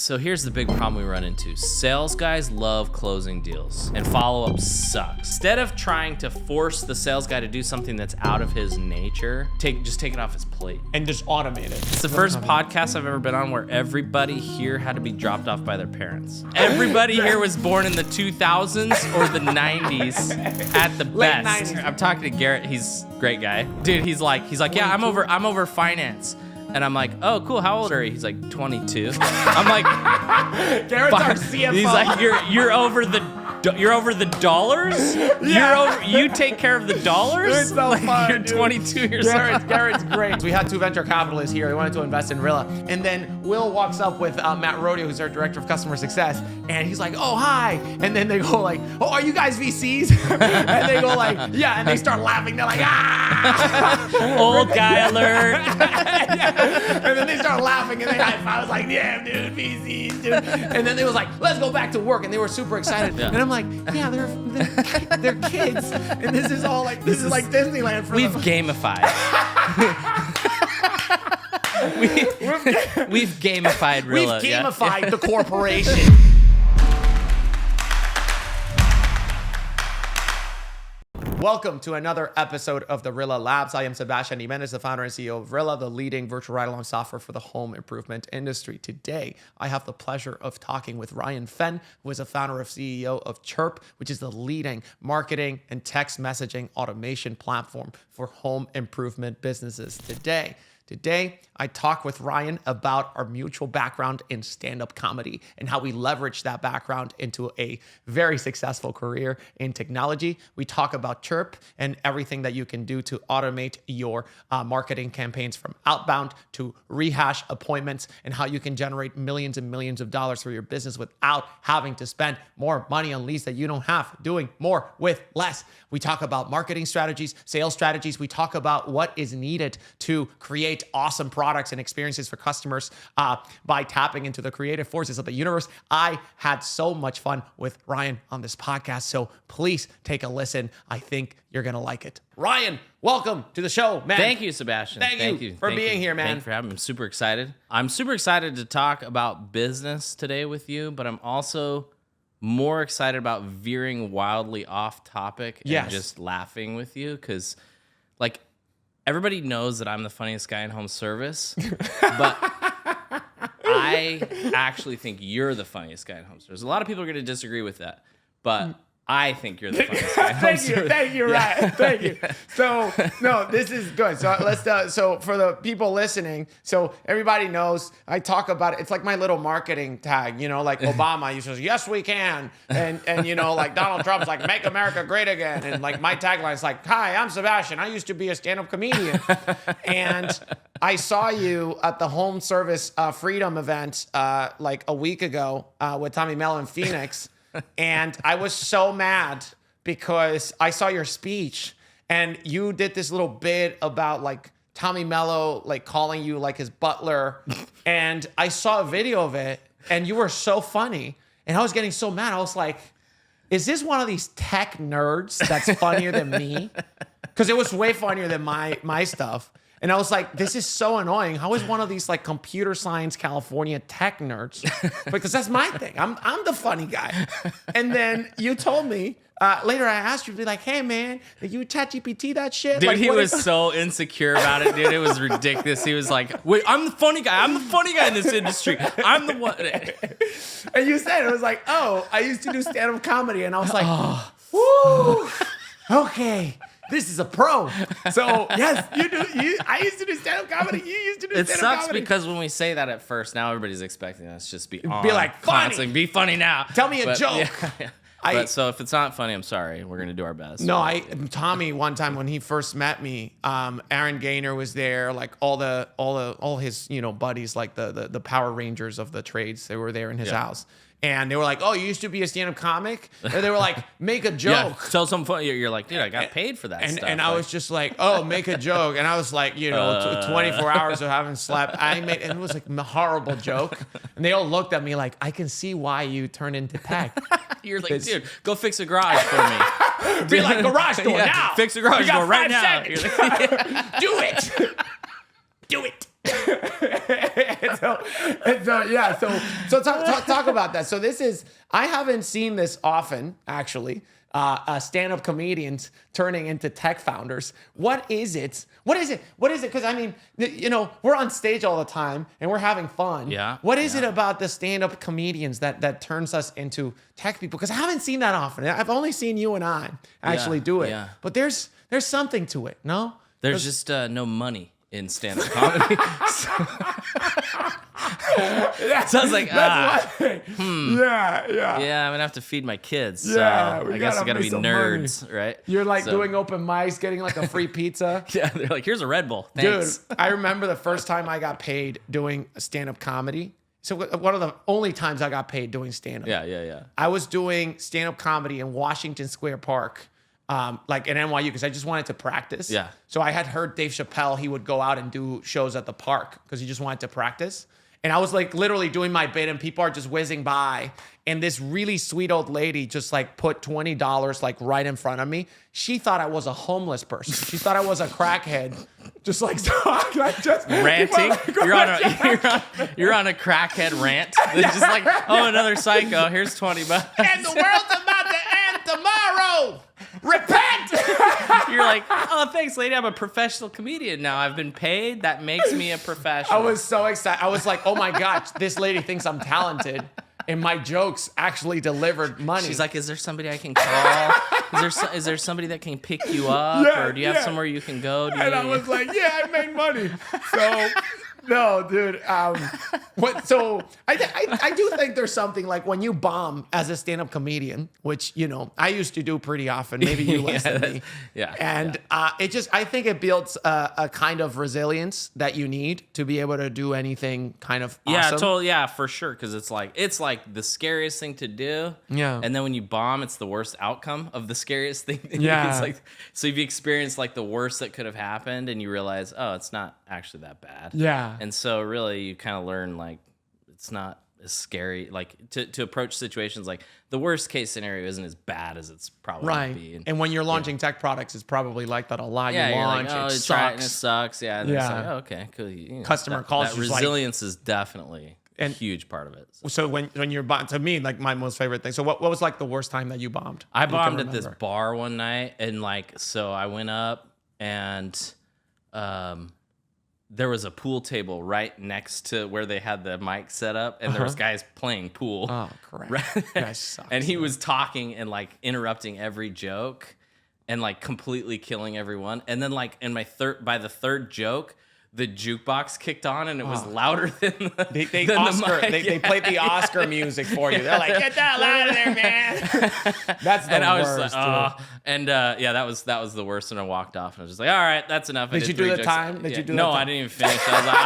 So here's the big problem we run into. Sales guys love closing deals and follow-up sucks. Instead of trying to force the sales guy to do something that's out of his nature, just take it off his plate. And just automate it. It's the first podcast I've ever been on where everybody here had to be dropped off by their parents. Everybody here was born in the 2000s or the 90s at the Late best. 90s. I'm talking to Garrett. He's a great guy. Dude, he's like, yeah, I'm over finance. And I'm like, oh, cool. How old are you? He's like, 22. I'm like, Garrett's our CFO. he's like, you're over the dollars? Yeah. You take care of the dollars? It's so like, fun, you're dude. 22 years old. Garrett's great. We had two venture capitalists here. They wanted to invest in RILLA. And then Will walks up with Matt Rodio, who's our director of customer success. And he's like, oh, hi. And then they go like, oh, are you guys VCs? And they go like, yeah. And they start laughing. They're like, ah. Old guy alert. Yeah. And then they start laughing and they high five. I was like, yeah, dude, VCs, dude. And then they was like, let's go back to work. And they were super excited. Yeah. And I'm like, yeah, they're kids. And this is all like, this is like Disneyland for We've them. gamified. We've gamified RILLA. We've yeah. gamified the corporation. Welcome to another episode of the RILLA Labs. I am Sebastian Jimenez, the founder and CEO of RILLA, the leading virtual ride-along software for the home improvement industry. Today, I have the pleasure of talking with Ryan Fenn, who is the founder of CEO of Chirp, which is the leading marketing and text messaging automation platform for home improvement businesses. Today, I talk with Ryan about our mutual background in stand-up comedy and how we leverage that background into a very successful career in technology. We talk about Chirp and everything that you can do to automate your marketing campaigns from outbound to rehash appointments and how you can generate millions and millions of dollars for your business without having to spend more money on leads that you don't have, doing more with less. We talk about marketing strategies, sales strategies. We talk about what is needed to create awesome products and experiences for customers by tapping into the creative forces of the universe. I had so much fun with Ryan on this podcast, so please take a listen. I think you're going to like it. Ryan, welcome to the show, man. Thank you, Sebastian. Thank you for being here, man. Thank you for having me. I'm super excited. I'm super excited to talk about business today with you, but I'm also more excited about veering wildly off topic and just laughing with you because, like, everybody knows that I'm the funniest guy in home service, but I actually think you're the funniest guy in home service. A lot of people are going to disagree with that, but I think you're the funniest guy in home service. Thank you, Ryan. Thank you. So, no, this is good. So let's, so for the people listening, so everybody knows I talk about it. It's like my little marketing tag, you know, like Obama used to say, yes, we can. And you know, like Donald Trump's like, make America great again. And like my tagline is like, hi, I'm Sebastian. I used to be a stand-up comedian. And I saw you at the home service freedom event like a week ago with Tommy Mello in Phoenix. And I was so mad because I saw your speech and you did this little bit about like Tommy Mello, like calling you like his butler. And I saw a video of it and you were so funny. And I was getting so mad. I was like, is this one of these tech nerds that's funnier than me? Because it was way funnier than my stuff. And I was like, this is so annoying. How is one of these like computer science California tech nerds? Because that's my thing. I'm the funny guy. And then you told me, later I asked you to be like, hey man, did you ChatGPT that shit? Dude, like, he was so insecure about it, dude. It was ridiculous. He was like, wait, I'm the funny guy. I'm the funny guy in this industry. I'm the one. And you said, it was like, oh, I used to do stand-up comedy. And I was like, woo, okay. This is a pro. So yes, you do. I used to do stand-up comedy. You used to do stand-up comedy. It sucks because when we say that at first, now everybody's expecting us just be on, be like funny. constantly, be funny now. Tell me a joke. Yeah. But so if it's not funny, I'm sorry. We're gonna do our best. No, Tommy one time when he first met me, Aaron Gaynor was there, like all his buddies, like the Power Rangers of the trades. They were there in his house. And they were like, oh, you used to be a stand-up comic? And they were like, make a joke. Yeah, tell some funny. You're like, dude, I got paid for that and, stuff. And I was just like, oh, make a joke. And I was like, 24 hours of having slept. And it was like a horrible joke. And they all looked at me like, I can see why you turned into tech. You're like, dude, go fix a garage for me. Be like, garage door now. Fix a garage door right now. Do it. Do it. So talk about that. So I haven't seen this often, actually. Stand-up comedians turning into tech founders. What is it? Because I mean, we're on stage all the time and we're having fun. Yeah. What is it about the stand-up comedians that turns us into tech people? Because I haven't seen that often. I've only seen you and I actually do it. Yeah. But there's something to it, no? There's just no money in stand-up comedy. So I was like, Yeah. Yeah, I'm gonna have to feed my kids. So I guess I gotta be nerds, money. Right? You're like doing open mics, getting like a free pizza. Yeah, they're like, here's a Red Bull. Thanks. Dude, I remember the first time I got paid doing stand-up comedy. So one of the only times I got paid doing stand-up. Yeah. I was doing stand-up comedy in Washington Square Park. Like in NYU, because I just wanted to practice. Yeah. So I had heard Dave Chappelle, he would go out and do shows at the park because he just wanted to practice. And I was like literally doing my bit and people are just whizzing by. And this really sweet old lady just like put $20 like right in front of me. She thought I was a homeless person. She thought I was a crackhead. Just like just ranting. You're on a crackhead rant. It's just like, oh, another psycho. Here's $20. And the world's about to end tomorrow. Repent! You're like, oh, thanks, lady. I'm a professional comedian now. I've been paid. That makes me a professional. I was so excited. I was like, oh my gosh, this lady thinks I'm talented. And my jokes actually delivered money. She's like, is there somebody I can call? Is there somebody that can pick you up? Or do you have somewhere you can go? I was like, yeah, I made money. So... No, dude. So I do think there's something like when you bomb as a stand-up comedian, which I used to do pretty often. Maybe you less than me. Yeah. And I think it builds a kind of resilience that you need to be able to do anything kind of awesome. Yeah, totally. Yeah, for sure. Because it's like the scariest thing to do. Yeah. And then when you bomb, it's the worst outcome of the scariest thing. Yeah. It's like, so if you experience like the worst that could have happened, and you realize, oh, it's not actually that bad. Yeah. And so really you kind of learn like it's not as scary, like to approach situations like the worst case scenario isn't as bad as it's probably right. going to be. And when you're launching tech products, it's probably like that a lot. Yeah, you launch, like, oh, it sucks. sucks. And it sucks. Yeah. And it's like, oh, okay, cool. Customer calls. That resilience is definitely a huge part of it. So when you're bombed, to me, like my most favorite thing. So what was like the worst time that you bombed? I bombed at this bar one night, and like, so I went up and there was a pool table right next to where they had the mic set up, and there was guys playing pool. Oh, correct. Right? That sucks. And he was talking and like interrupting every joke and like completely killing everyone. And then like by the third joke, the jukebox kicked on and it was louder than the they mic. played the Oscar music for you. They're like, get the hell out of there, man. That's the and I worst. Was like, and that was the worst. And I walked off and I was just like, all right, that's enough. Did you do the time? No, I didn't even finish. I was like,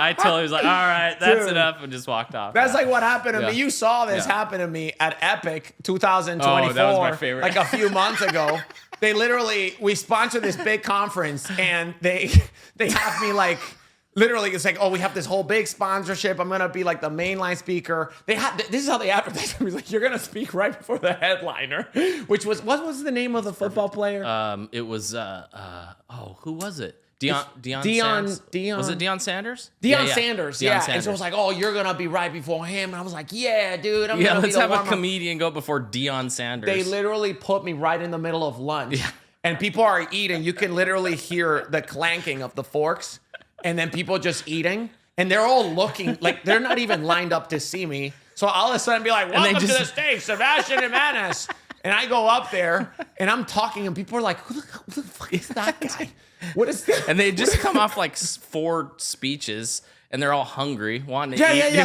I totally was like, all right, that's enough, and just walked off. That's like what happened to me. You saw this happen to me at Epic 2024. Oh, that was my favorite. Like a few months ago. We sponsored this big conference, and they have me like, literally, it's like, oh, we have this whole big sponsorship. I'm gonna be like the mainline speaker. This is how they advertise me. Like, you're gonna speak right before the headliner, which was what was the name of the football player? It was who was it? Deion. Was it Deion Sanders? Deion Sanders. And so it was like, oh, you're gonna be right before him. And I was like, yeah, dude. Let's have a comedian go before Deion Sanders. They literally put me right in the middle of lunch. Yeah. And people are eating. You can literally hear the clanking of the forks. And then people just eating. And they're all looking like they're not even lined up to see me. So all of a sudden be like, welcome to the stage, Sebastian Jimenez. And I go up there and I'm talking and people are like, who the fuck is that guy? What is that? And they just come off like 4 speeches and they're all hungry, wanting to eat. Yeah.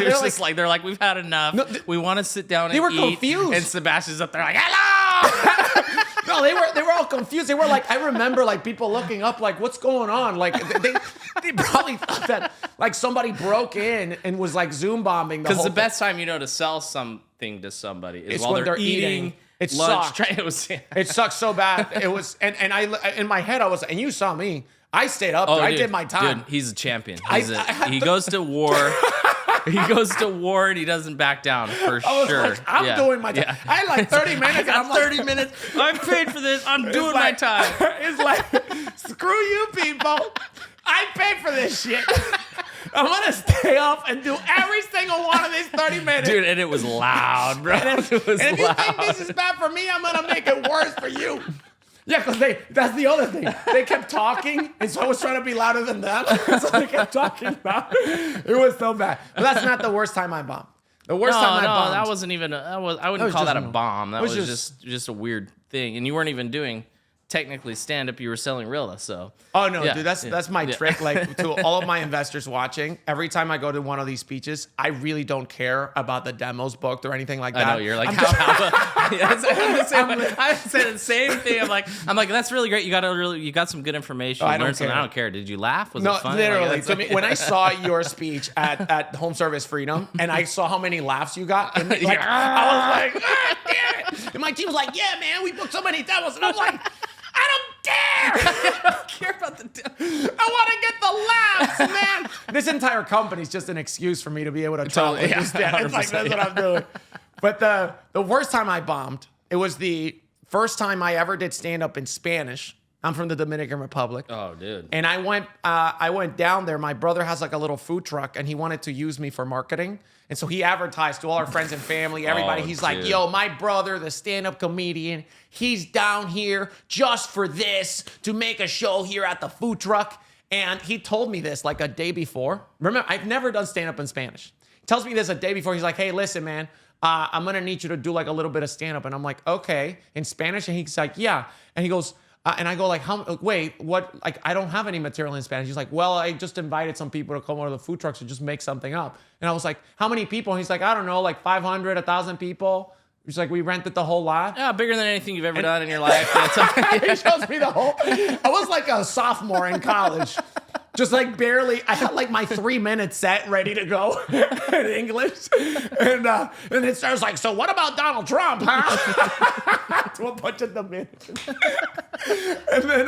They're like, we've had enough. No, we want to sit down and eat. They were confused. And Sebastian's up there like, hello! No, they were all confused. They were like, I remember like people looking up like, what's going on? Like they probably thought that like somebody broke in and was like Zoom bombing the whole Because the best time, to sell something to somebody is while when they're eating. It lunch. It sucks so bad. It was, and I in my head I was, and you saw me. I stayed up there. I did my time. Dude, he's a champion. He goes to war. He goes to war and he doesn't back down for sure. Like, I'm doing my time. Yeah. I had like 30 minutes. I got 30 minutes. I'm paid for this. I'm doing my time. It's like, screw you people. I paid for this shit. I'm going to stay up and do every single one of these 30 minutes. Dude, and it was loud, bro. And if you think this is bad for me, I'm going to make it worse for you. Yeah, because that's the other thing. They kept talking, and so I was trying to be louder than them. So they kept talking about it. It was so bad. But that's not the worst time I bombed. The worst time I bombed. That wasn't even, I wouldn't call that a bomb. That was just a weird thing. And you weren't even doing technically stand-up, you were selling RILLA, so. Oh, no, dude, that's my trick. Like, to all of my investors watching, every time I go to one of these speeches, I really don't care about the demos booked or anything like that. I know, you're like, I said the same thing. I'm like, that's really great. You got some good information. Oh, I don't care. Did you laugh? Was it fun? Literally. To me, when I saw your speech at Home Service Freedom, and I saw how many laughs you got, and I was like, ah, damn it. And my team was like, yeah, man, we booked so many demos. And I'm like, I don't care. I don't care about the demo. I want to get the laughs, man. This entire company is just an excuse for me to be able to travel. Totally, yeah, It's like, that's what I'm doing. But the worst time I bombed, it was the first time I ever did stand-up in Spanish. I'm from the Dominican Republic. Oh, dude. And I went down there. My brother has like a little food truck, and he wanted to use me for marketing. And so he advertised to all our friends and family, everybody. He's like, yo, my brother, the stand-up comedian, he's down here just for this, to make a show here at the food truck. And he told me this like a day before. Remember, I've never done stand-up in Spanish. He tells me this a day before. He's like, hey, listen, man, I'm going to need you to do like a little bit of stand-up. And I'm like, okay, in Spanish? And he's like, yeah. And he goes, and I go like, wait, what? Like, I don't have any material in Spanish. He's like, well, I just invited some people to come over to the food trucks to just make something up. And I was like, how many people? And he's like, I don't know, like 500, 1,000 people. He's like, we rented the whole lot. Yeah, bigger than anything you've ever done in your life. He shows me the whole. I was like a sophomore in college. Just like barely, I had like my 3-minute set ready to go in English. And it starts like, so what about Donald Trump, huh? To a bunch of the minutes. And then,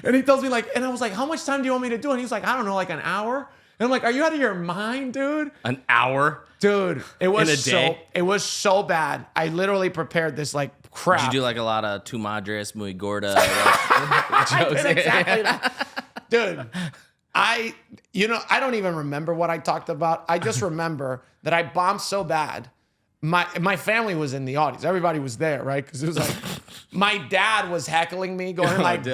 and he tells me like, and I was like, how much time do you want me to do? And he's like, I don't know, like an hour. And I'm like, are you out of your mind, dude? An hour? Dude, it was in a day? it was so bad. I literally prepared this like crap. Did you do like a lot of tu madres, muy gorda? I did exactly that. Dude, I don't even remember what I talked about. I just remember that I bombed so bad. My family was in the audience. Everybody was there, right? Because it was like, my dad was heckling me, going like, boo!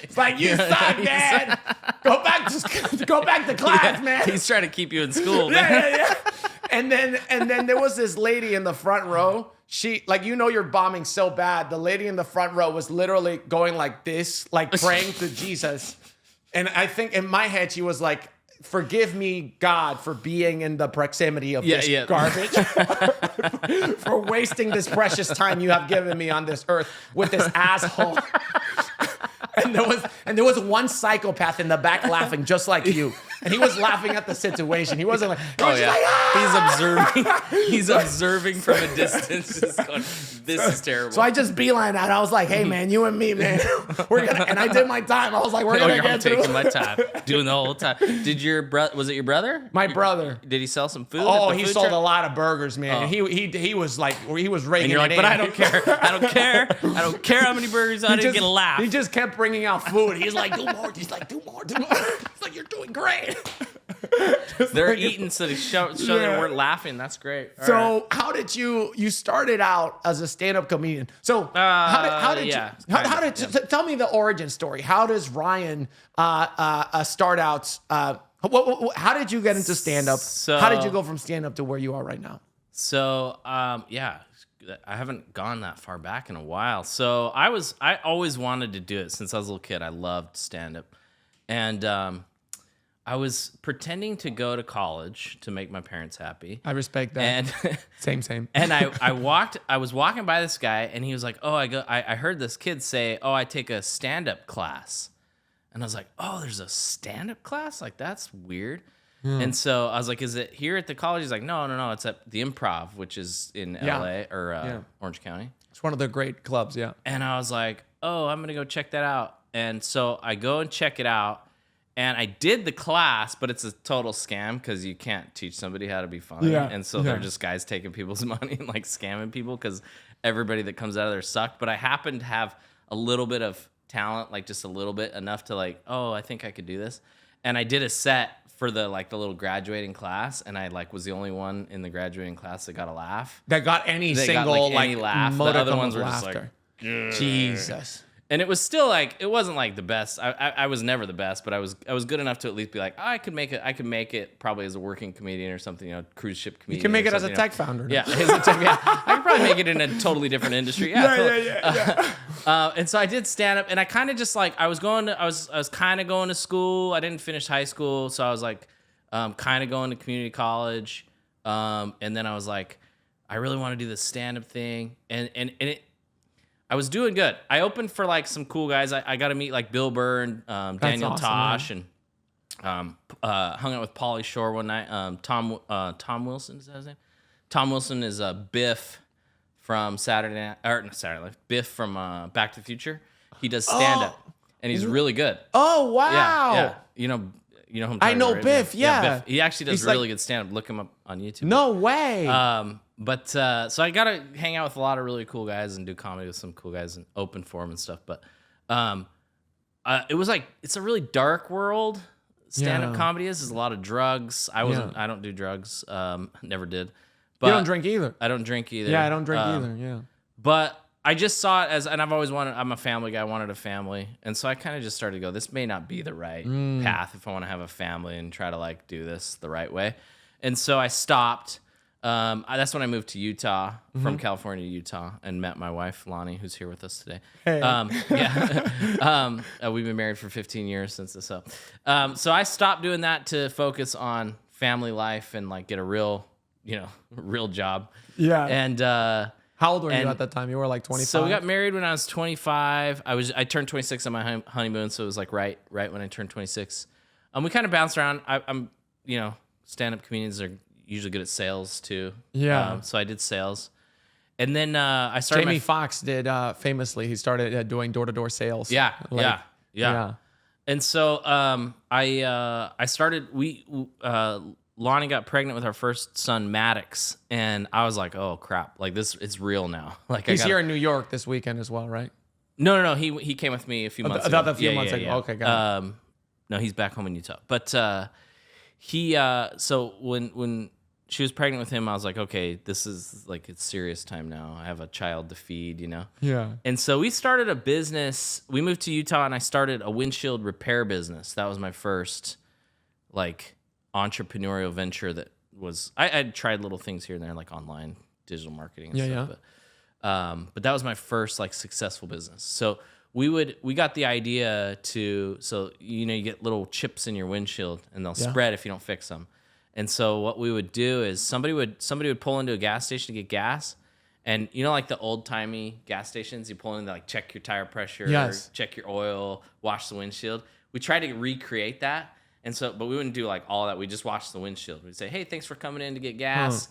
It's like, you suck, Dad! Go back to class, man! He's trying to keep you in school, man. Yeah. And then there was this lady in the front row. She, like, you're bombing so bad. The lady in the front row was literally going like this, like praying to Jesus. And I think in my head, she was like, forgive me, God, for being in the proximity of this garbage, for wasting this precious time you have given me on this earth with this asshole. And there was one psychopath in the back laughing just like you. And he was laughing at the situation. He wasn't like, He's observing from a distance, just going, this is terrible. So I just beeline out. I was like, hey man, you and me, man. And I did my time. I was like, I'm taking my time. Doing the whole time. Was it your brother? My brother. Did he sell some food? Oh, he sold a lot of burgers, man. Oh. He was like, he was raking. And you're like, but I don't care. I don't care how many burgers I didn't get a laugh. He just kept bringing out food. He's like, do more. He's like, do more. It's like, you're doing great. They're eating, so they show they weren't laughing. That's great. So how did you started out as a stand-up comedian? So how did you tell me the origin story? How does Ryan start out? How did you get into stand-up? How did you go from stand-up to where you are right now? So I haven't gone that far back in a while. So I always wanted to do it since I was a little kid. I loved stand-up. And I was pretending to go to college to make my parents happy. I respect that. And same. And I was walking by this guy, and he was like, "Oh, I heard this kid say, oh, I take a stand-up class." And I was like, "Oh, there's a stand-up class? Like, that's weird." And so I was like, "Is it here at the college?" He's like, No, it's at the Improv, which is in LA or Orange County. It's one of the great clubs, yeah. And I was like, "Oh, I'm gonna go check that out." And so I go and check it out. And I did the class, but it's a total scam because you can't teach somebody how to be funny. Yeah. And so they're just guys taking people's money and like scamming people because everybody that comes out of there sucked. But I happened to have a little bit of talent, like just a little bit, enough to like, oh, I think I could do this. and I did a set for the little graduating class, and I was the only one in the graduating class that got a laugh. That got any single any laugh. The other ones were laughter. just Jesus. And it was still it wasn't the best. I was never the best, but I was good enough to at least be like, I could make it. I could make it probably as a working comedian or something, cruise ship comedian. You can make it as a tech founder. Yeah, I could probably make it in a totally different industry. Yeah. And so I did stand up, and I kind of just I was kind of going to school. I didn't finish high school, so I was kind of going to community college, and then I was like, I really want to do this stand up thing, and it. I was doing good. I opened for some cool guys. I got to meet Bill Burr and Daniel awesome, Tosh, and hung out with Pauly Shore one night. Tom Wilson, is that his name? Tom Wilson is Biff from Biff from Back to the Future. He does stand up, and he's really good. Oh wow! Yeah. You know who I'm talking I know about, right? Biff. Yeah. Biff. He actually does really good stand up. Look him up on YouTube. No way. But so I got to hang out with a lot of really cool guys and do comedy with some cool guys and open for them and stuff. But it was it's a really dark world. Stand-up comedy is. There's a lot of drugs. I don't do drugs. Never did. But you don't drink either. I don't drink either. Yeah, I don't drink either. Yeah. But I just saw it as, and I've always wanted, I'm a family guy, I wanted a family. And so I kind of just started to go, this may not be the right path if I want to have a family and try to do this the right way. And so I stopped. That's when I moved to Utah, from California to Utah, and met my wife, Lonnie, who's here with us today. Hey. We've been married for 15 years since this. So I stopped doing that to focus on family life and get a real job. Yeah. And how old were you at that time? You were 25. So we got married when I was 25. I turned 26 on my honeymoon, so it was right when I turned 26. We kind of bounced around. I'm stand-up comedians are usually good at sales too. Yeah. So I did sales, and then I started. Jamie Foxx did famously. He started doing door-to-door sales. Yeah. And so I started. Lonnie got pregnant with our first son, Maddox, and I was like, "Oh crap! This it's real now." He's here in New York this weekend as well, right? No. He came with me a few months ago. A few months ago. Okay, got it. No, he's back home in Utah. But so when she was pregnant with him, I was like, okay, this is it's serious time now. I have a child to feed, Yeah. And so we started a business. We moved to Utah, and I started a windshield repair business. That was my first entrepreneurial venture. That was I'd tried little things here and there, online digital marketing and stuff. Yeah. But that was my first successful business. So we got the idea to, you get little chips in your windshield and they'll spread if you don't fix them. And so what we would do is somebody would pull into a gas station to get gas, and the old timey gas stations, you pull in to check your tire pressure, check your oil, wash the windshield. We tried to recreate that, and so but we wouldn't do all that. We just wash the windshield. We'd say, hey, thanks for coming in to get gas.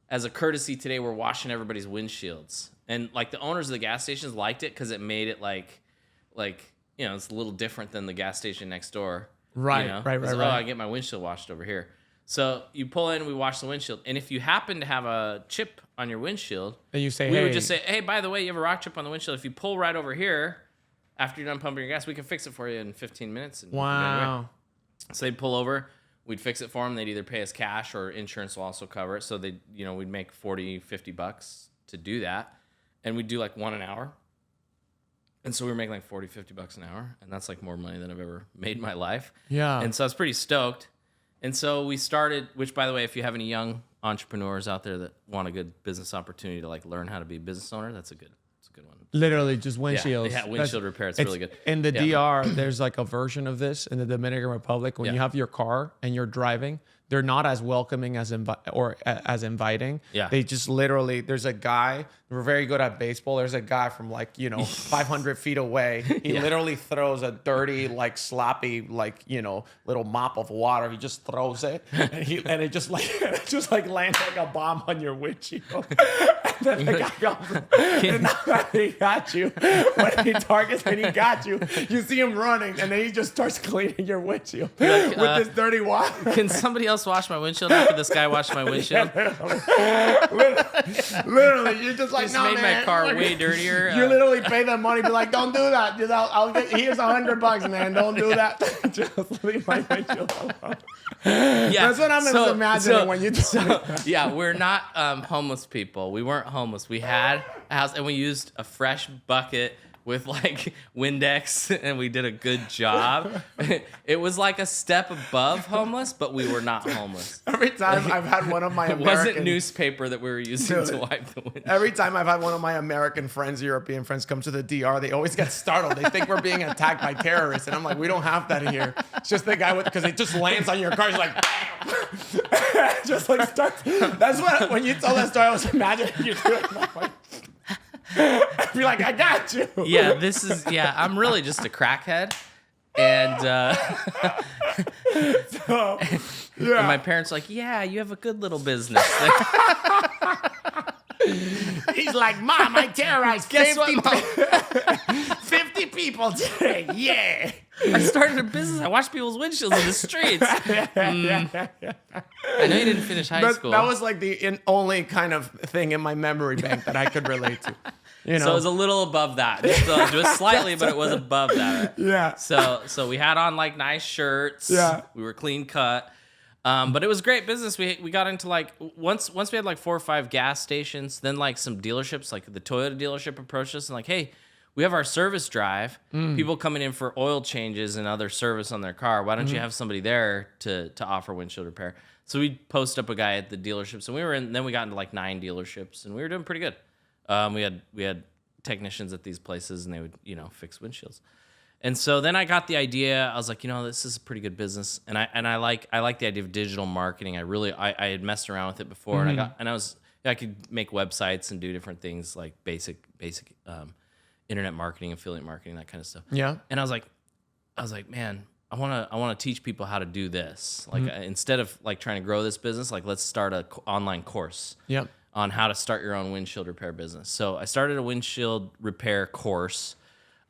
As a courtesy today, we're washing everybody's windshields. And the owners of the gas stations liked it because it made it it's a little different than the gas station next door. Right. Oh, I get my windshield washed over here. So you pull in, we wash the windshield, and if you happen to have a chip on your windshield, and you say, we would just say, hey, by the way, you have a rock chip on the windshield. If you pull right over here after you're done pumping your gas, we can fix it for you in 15 minutes. Wow. So they'd pull over, we'd fix it for them. They'd either pay us cash or insurance will also cover it. So they, we'd make $40-$50 to do that, and we'd do 1 an hour. And so we were making $40-$50 an hour, and that's more money than I've ever made in my life. Yeah. And so I was pretty stoked. And so we started, which, by the way, if you have any young entrepreneurs out there that want a good business opportunity to learn how to be a business owner, that's a good one. Literally just windshields. Yeah, windshield repair. It's really good. In the DR, there's a version of this in the Dominican Republic. When you have your car and you're driving, they're not as welcoming as inviting. Yeah. They just literally, there's a guy, we're very good at baseball. There's a guy from 500 feet away. He literally throws a dirty, sloppy, little mop of water. He just throws it and it just lands like a bomb on your windshield. And then the guy comes and now he got you. When he targets and he got you, you see him running and then he just starts cleaning your windshield with this dirty water. Can somebody else else wash my windshield after this guy washed my windshield? Literally, you're just like, Just no, made man. my car way dirtier. You literally pay them money, be like, don't do that. Just, I'll get, here's $100, man. Don't do that. Just leave my windshield alone. Yeah, That's what I'm imagining when you do it. Yeah, we're not homeless people. We weren't homeless. We had a house, and we used a fresh bucket with like Windex, and we did a good job. It was like a step above homeless, but we were not homeless. Every time I've had one of my It American... wasn't newspaper that we were using to wipe the window. Every time I've had one of my American friends, European friends, come to the DR, they always get startled. They think we're being attacked by terrorists. And I'm like, we don't have that here. It's just the guy with, because it just lands on your car. He's like, just like starts. That's what, when you told that story, I was imagining you doing that. I'd be like, I got you. Yeah, I'm really just a crackhead. And, and my parents are like, yeah, you have a good little business. He's like, Mom, I terrorized 50 people today. Yeah. I started a business. I washed people's windshields in the streets. I know you didn't finish high school. That was like the only kind of thing in my memory bank that I could relate to. You know? So it was a little above that. Just slightly, but it was above that. Yeah. So we had on like nice shirts. Yeah. We were clean cut. But it was great business. We got into like once we had like 4 or 5 gas stations, then like some dealerships, like the Toyota dealership approached us and like, hey, we have our service drive. People coming in for oil changes and other service on their car. Why don't you have somebody there to offer windshield repair? So we post up a guy at the dealerships, and then we got into like 9 dealerships, and we were doing pretty good. We had technicians at these places, and they would fix windshields. And so then I got the idea. I was like, this is a pretty good business, and I like the idea of digital marketing. I had messed around with it before, and I could make websites and do different things like basic internet marketing, affiliate marketing, that kind of stuff. Yeah. And I was like, man, I want to teach people how to do this. Like instead of like trying to grow this business, like let's start a online course. Yep. On how to start your own windshield repair business. So I started a windshield repair course.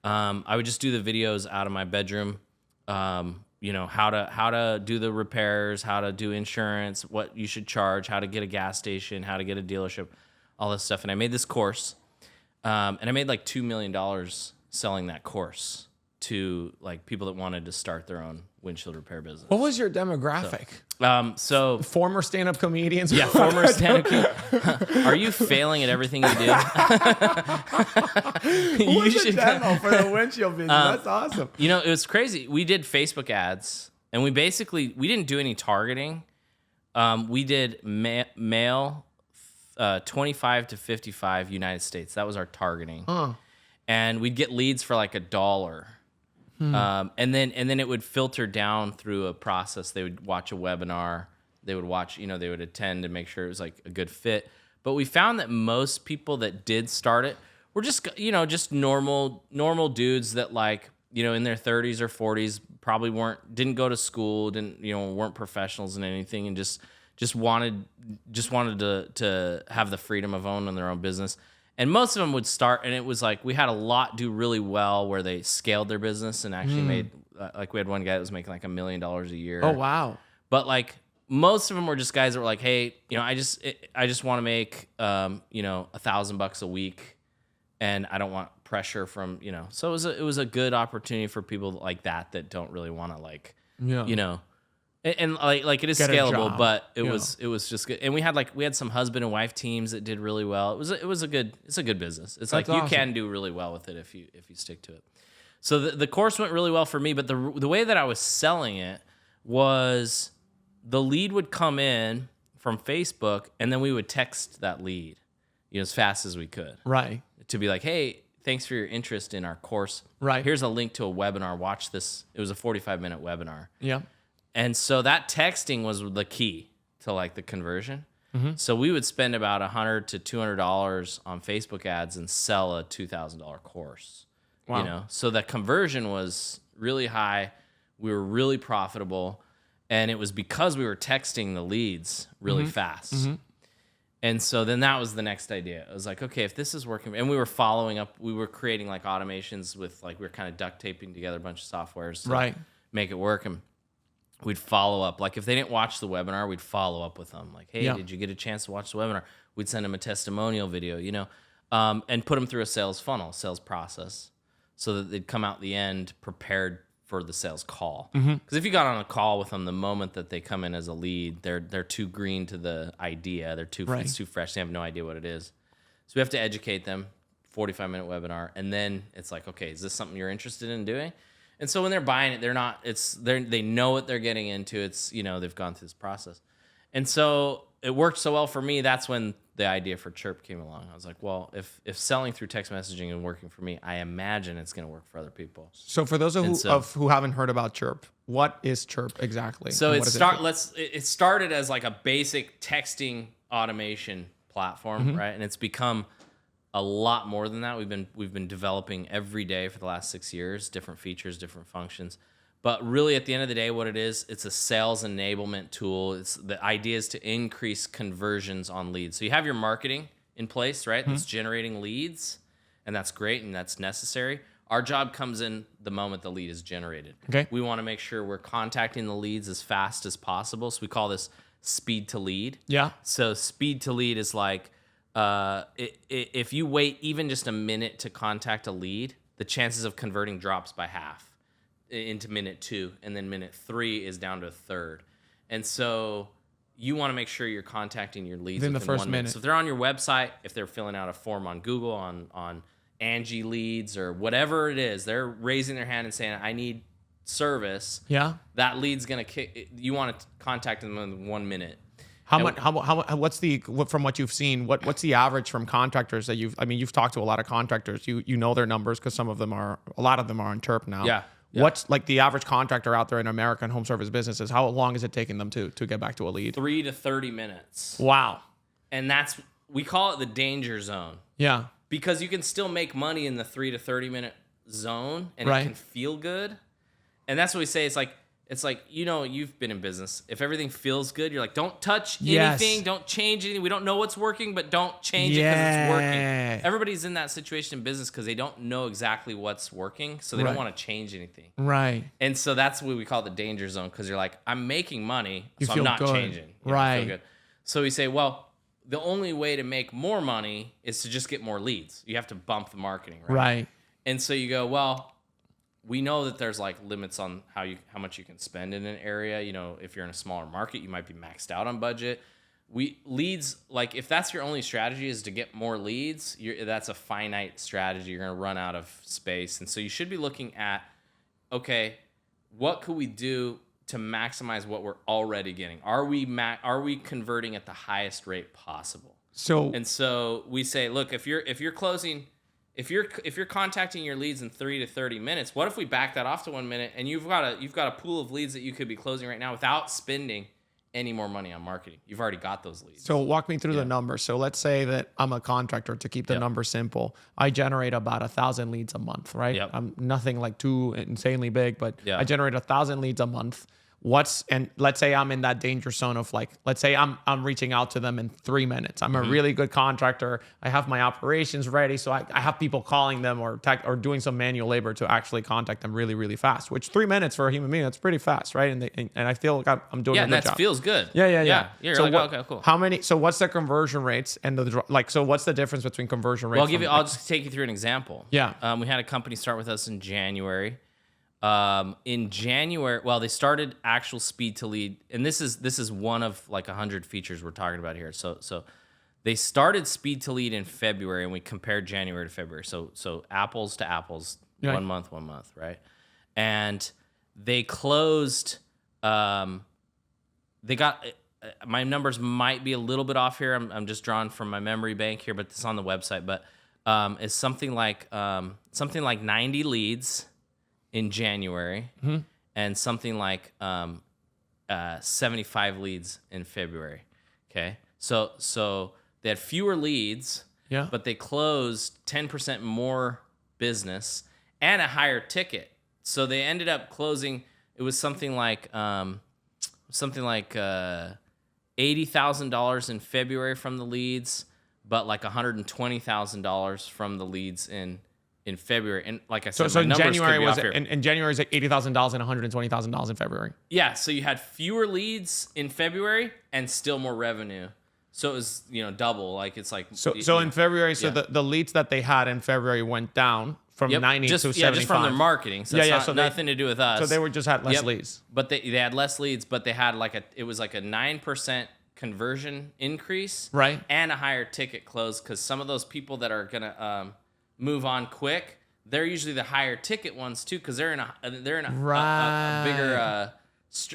I would just do the videos out of my bedroom. How to do the repairs, how to do insurance, what you should charge, how to get a gas station, how to get a dealership, all this stuff. And I made this course, and I made like $2 million selling that course to like people that wanted to start their own windshield repair business. What was your demographic? So former stand-up comedians. Yeah, former stand-up. Are you failing at everything you do? What's the demo for the windshield business? That's awesome. It was crazy. We did Facebook ads, and we didn't do any targeting. We did male 25 to 55 United States. That was our targeting. And we'd get leads for like $1. And then it would filter down through a process. They would watch a webinar. They would watch, they would attend to make sure it was like a good fit. But we found that most people that did start it were just, just normal dudes that like, in their 30s or 40s, probably didn't go to school, weren't professionals in anything, and just wanted to have the freedom of owning their own business. And most of them would start, and it was like we had a lot do really well where they scaled their business and actually made, like we had one guy that was making like $1 million a year. Oh, wow. But like most of them were just guys that were like, hey, I just want to make, $1,000 a week, and I don't want pressure from, So it was a good opportunity for people like that don't really want to like, And like it is scalable, but it was just good. And we had some husband and wife teams that did really well. It's a good business. It's like awesome. You can do really well with it if you stick to it. So the course went really well for me, but the way that I was selling it was the lead would come in from Facebook, and then we would text that lead, as fast as we could. Right. To be like, hey, thanks for your interest in our course. Right. Here's a link to a webinar. Watch this. It was a 45-minute webinar. Yeah. And so that texting was the key to like the conversion. So we would spend about $100 to $200 on Facebook ads and sell a $2,000 course. Wow. So the conversion was really high. We were really profitable, and it was because we were texting the leads really fast. And so then that was the next idea. I was like, okay, if this is working, and we were following up, we were creating like automations with like we were kind of duct taping together a bunch of softwares to make it work. And we'd follow up. Like if they didn't watch the webinar, we'd follow up with them. Like, hey, did you get a chance to watch the webinar? We'd send them a testimonial video, and put them through a sales funnel, sales process, so that they'd come out the end prepared for the sales call. Because if you got on a call with them the moment that they come in as a lead, they're too green to the idea. It's too fresh. They have no idea what it is. So we have to educate them. 45-minute webinar, and then it's like, okay, is this something you're interested in doing? And so when they're buying it, they know what they're getting into. It's, they've gone through this process. And so it worked so well for me. That's when the idea for Chirp came along. I was like, well, if selling through text messaging and working for me, I imagine it's going to work for other people. So for those who haven't heard about Chirp, what is Chirp exactly? So it started as like a basic texting automation platform, right? And it's become a lot more than that. We've been developing every day for the last 6 years, different features, different functions. But really, at the end of the day, what it is, it's a sales enablement tool. The idea is to increase conversions on leads. So you have your marketing in place, right? That's generating leads, and that's great, and that's necessary. Our job comes in the moment the lead is generated. Okay. We want to make sure we're contacting the leads as fast as possible. So we call this speed to lead. Yeah. So speed to lead is like, if you wait even just a minute to contact a lead, the chances of converting drops by half into minute 2, and then minute 3 is down to a third. And so you want to make sure you're contacting your leads within the first 1 minute. So if they're on your website, if they're filling out a form on Google, on Angie Leads or whatever it is, they're raising their hand and saying, I need service. Yeah. That lead's going to kick. You want to contact them in 1 minute. What's from what you've seen, what's the average from contractors that you've talked to a lot of contractors, you know their numbers because a lot of them are on Chirp now. Yeah. What's like the average contractor out there in American home service businesses? How long is it taking them to get back to a lead? 3 to 30 minutes. Wow. And we call it the danger zone. Yeah. Because you can still make money in the 3 to 30 minute zone, and it can feel good. And that's what we say. It's like, you've been in business. If everything feels good, you're like, don't touch anything. Don't change anything. We don't know what's working, but don't change it because it's working. Everybody's in that situation in business because they don't know exactly what's working, so they don't want to change anything. Right. And so that's what we call the danger zone, because you're like, I'm making money, so I'm not changing. Right. I feel good. So we say, well, the only way to make more money is to just get more leads. You have to bump the marketing, right? Right. And so you go, well, we know that there's like limits on how much you can spend in an area. If you're in a smaller market, you might be maxed out on budget. Leads, like if that's your only strategy is to get more leads, that's a finite strategy. You're going to run out of space. And so you should be looking at, okay, what could we do to maximize what we're already getting? Are we converting at the highest rate possible? So we say, look, if you're closing, if you're contacting your leads in 3 to 30 minutes, what if we back that off to 1 minute, and you've got a pool of leads that you could be closing right now without spending any more money on marketing? You've already got those leads. So walk me through the numbers. So let's say that I'm a contractor, to keep the number simple. I generate about 1,000 leads a month, right? Yep. I'm nothing like too insanely big, but I generate 1,000 leads a month. And let's say I'm in that danger zone of let's say I'm reaching out to them in 3 minutes. I'm a really good contractor. I have my operations ready. So I have people calling them or doing some manual labor to actually contact them really, really fast, which 3 minutes for a human being, that's pretty fast, right? And I feel like I'm doing a good job. That feels good. Yeah. You're so okay, cool. So what's the conversion rates and so what's the difference between conversion rates? Well, I'll just take you through an example. Yeah. We had a company start with us in January. In January, they started actual speed to lead, and this is one of like 100 features we're talking about here. So they started speed to lead in February, and we compared January to February. So apples to apples, 1 month, right? And they closed. They got. My numbers might be a little bit off here. I'm just drawing from my memory bank here, but it's on the website. But it's something like 90 leads in January, and something like 75 leads in February. Okay, so they had fewer leads, but they closed 10% more business and a higher ticket. So they ended up closing. It was something like $80,000 in February from the leads, but like $120,000 from the leads in in February. And like I said, So my in numbers January could be was off here. in January is like $80,000 and $120,000 in February. Yeah, so you had fewer leads in February and still more revenue. So it was, double. Like it's like So in February, the leads that they had in February went down from 90 to 75. Yeah, just from their marketing. So it's so nothing to do with us. So they just had less leads. But they had less leads, but they had it was like a 9% conversion increase, right? And a higher ticket close, because some of those people that are gonna move on quick, they're usually the higher ticket ones too, because they're in a bigger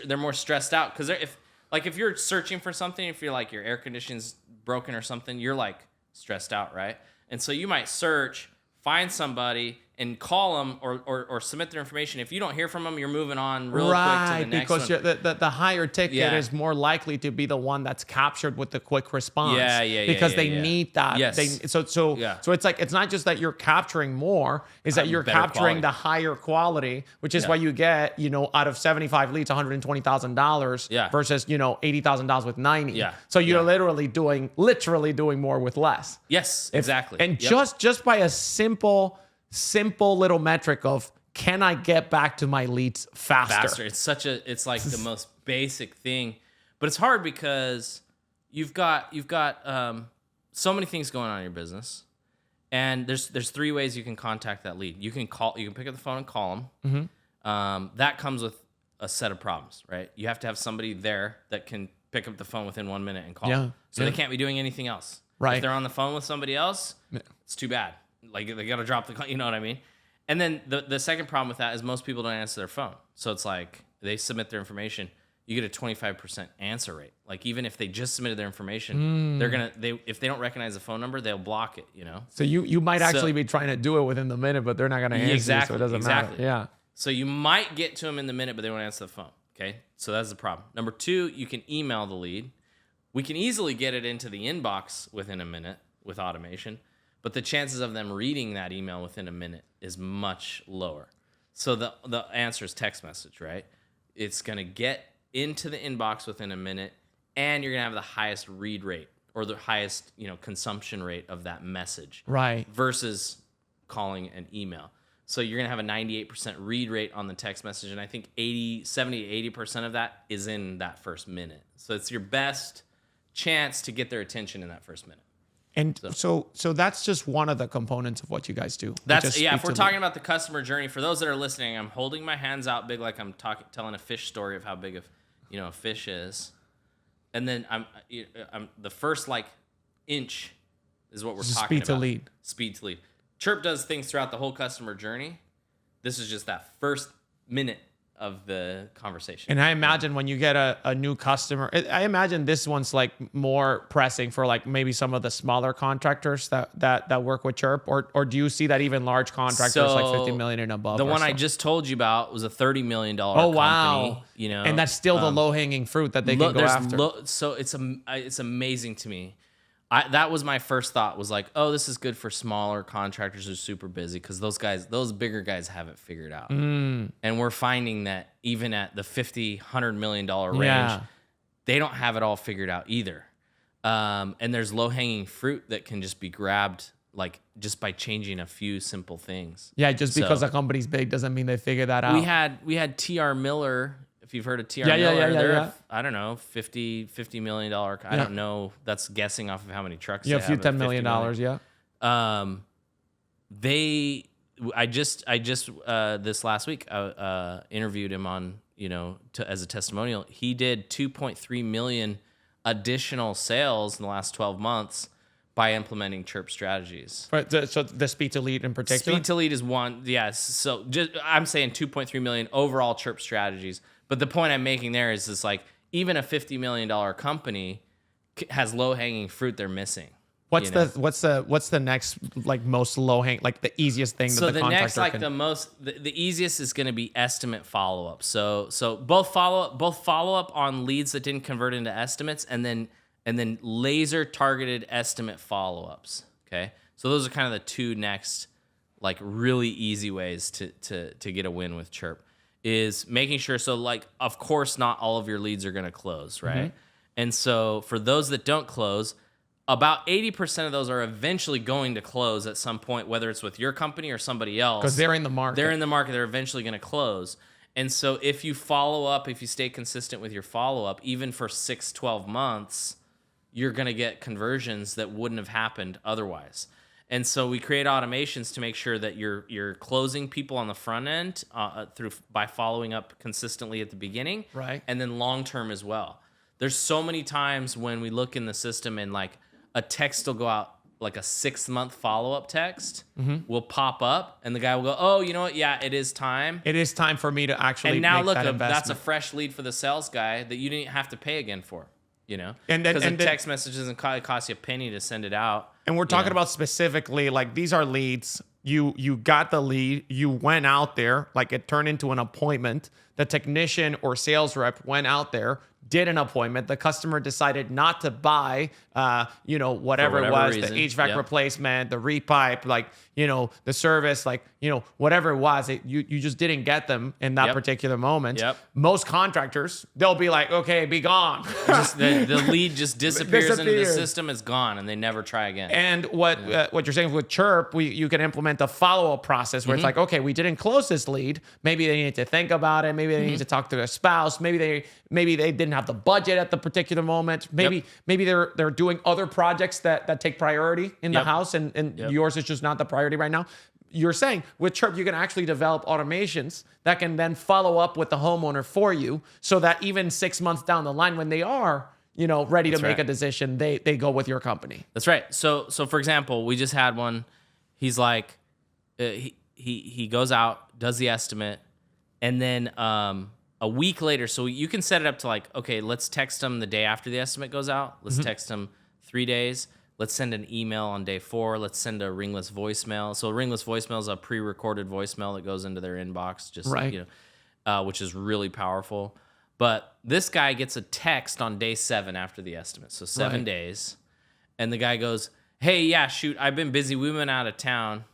they're more stressed out, because if you're searching for something, if you're like your air conditioning's broken or something, you're like stressed out, right? And so you might search, find somebody, and call them or submit their information. If you don't hear from them, you're moving on real quick to the next one. Because the higher ticket is more likely to be the one that's captured with the quick response. Because they need that. Yes. So it's like, it's not just that you're capturing more, is that you're capturing the higher quality, which is why you get, out of 75 leads, $120,000 versus, $80,000 with 90. Yeah. So you're literally doing more with less. Yes, exactly. And just by a simple little metric of, can I get back to my leads faster? It's like the most basic thing, but it's hard because you've got so many things going on in your business, and there's 3 ways you can contact that lead. You can pick up the phone and call them. Mm-hmm. That comes with a set of problems, right? You have to have somebody there that can pick up the phone within 1 minute and call them. So they can't be doing anything else. Right. If they're on the phone with somebody else, it's too bad. Like, they got to drop the call, you know what I mean? And then the second problem with that is most people don't answer their phone. So it's like they submit their information, you get a 25% answer rate. Like, even if they just submitted their information, if they don't recognize the phone number, they'll block it, So you might actually be trying to do it within the minute, but they're not going to answer. Exactly. So it doesn't matter. Yeah. So you might get to them in the minute, but they won't answer the phone. Okay. So that's the problem. Number 2, you can email the lead. We can easily get it into the inbox within a minute with automation, but the chances of them reading that email within a minute is much lower. So the answer is text message, right? It's going to get into the inbox within a minute, and you're going to have the highest read rate or the highest, consumption rate of that message. Right. Versus calling an email. So you're going to have a 98% read rate on the text message, and I think 70 to 80% of that is in that first minute. So it's your best chance to get their attention in that first minute. And so that's just one of the components of what you guys do. If we're talking about the customer journey, for those that are listening, I'm holding my hands out big, like I'm telling a fish story of how big a fish is. And then I'm the first inch is what we're talking about. Speed to lead. Chirp does things throughout the whole customer journey. This is just that first minute of the conversation. And I imagine when you get a new customer, I imagine this one's more pressing for maybe some of the smaller contractors that work with Chirp, or do you see that even large contractors like 50 million and above? The one I just told you about was a $30 million company. Wow. And that's still the low hanging fruit that they can go after. So it's amazing to me. That was my first thought, was like, oh, this is good for smaller contractors who are super busy, because those bigger guys have it figured out. And we're finding that even at the $50, $100 million range, they don't have it all figured out either. And there's low hanging fruit that can just be grabbed, just by changing a few simple things. Yeah, because a company's big doesn't mean they figure that out. We had TR Miller. If you've heard of TR Miller, they're I don't know, $50 million. I don't know. That's guessing off of how many trucks. Yeah, a few $10 million. I just this last week interviewed him on as a testimonial. He did 2.3 million additional sales in the last 12 months by implementing Chirp strategies. So the speed to lead in particular? Speed to lead is one. Yes. So I'm saying 2.3 million overall Chirp strategies. But the point I'm making there is even a $50 million company has low hanging fruit they're missing. What's the next most low hang, the easiest thing that the contractor can? The easiest is going to be estimate follow up. So both follow up on leads that didn't convert into estimates, and then laser targeted estimate follow ups. Okay, so those are kind of the 2 next really easy ways to get a win with Chirp. Is making sure, of course, not all of your leads are going to close, right? Mm-hmm. And so for those that don't close, about 80% of those are eventually going to close at some point, whether it's with your company or somebody else. Because they're in the market. They're in the market. They're eventually going to close. And so if you follow up, if you stay consistent with your follow-up, even for 6, 12 months, you're going to get conversions that wouldn't have happened otherwise. And so we create automations to make sure that you're closing people on the front end by following up consistently at the beginning, right? And then long-term as well. There's so many times when we look in the system and like a text will go out, like a 6-month follow-up text will pop up, and the guy will go, "Oh, you know what? Yeah, it is time. It is time for me to actually." And now make look, that investment. that's a fresh lead for the sales guy that you didn't have to pay again for. You know, and then because a text message doesn't cost you a penny to send it out. And we're talking about specifically like these are leads. You got the lead. You went out there, like it turned into an appointment. The technician or sales rep went out there, did an appointment. The customer decided not to buy, whatever it was, reason. the HVAC replacement, the repipe, like, the service, like, whatever it was, you just didn't get them in that particular moment. Most contractors, they'll be like, okay, be gone. The lead just disappears into the system. It's gone, and they never try again. And what you're saying with Chirp, you can implement a follow-up process where it's like, okay, we didn't close this lead. Maybe they need to think about it. Maybe they need to talk to their spouse. Maybe they didn't have the budget at the particular moment. Maybe they're doing other projects that take priority in the house, and yours is just not the priority right now. You're saying with Chirp, you can actually develop automations that can then follow up with the homeowner for you, so that even 6 months down the line, when they are ready to make a decision, they go with your company. That's right. So for example, we just had one. He's like, he goes out, does the estimate, and then a week later, so you can set it up to like, okay, let's text them the day after the estimate goes out. Let's text them 3 days. Let's send an email on day 4. Let's send a ringless voicemail. So a ringless voicemail is a pre-recorded voicemail that goes into their inbox, just which is really powerful. But this guy gets a text on day 7 after the estimate, so 7 days, and the guy goes, "Hey, yeah, shoot, I've been busy. We went out of town.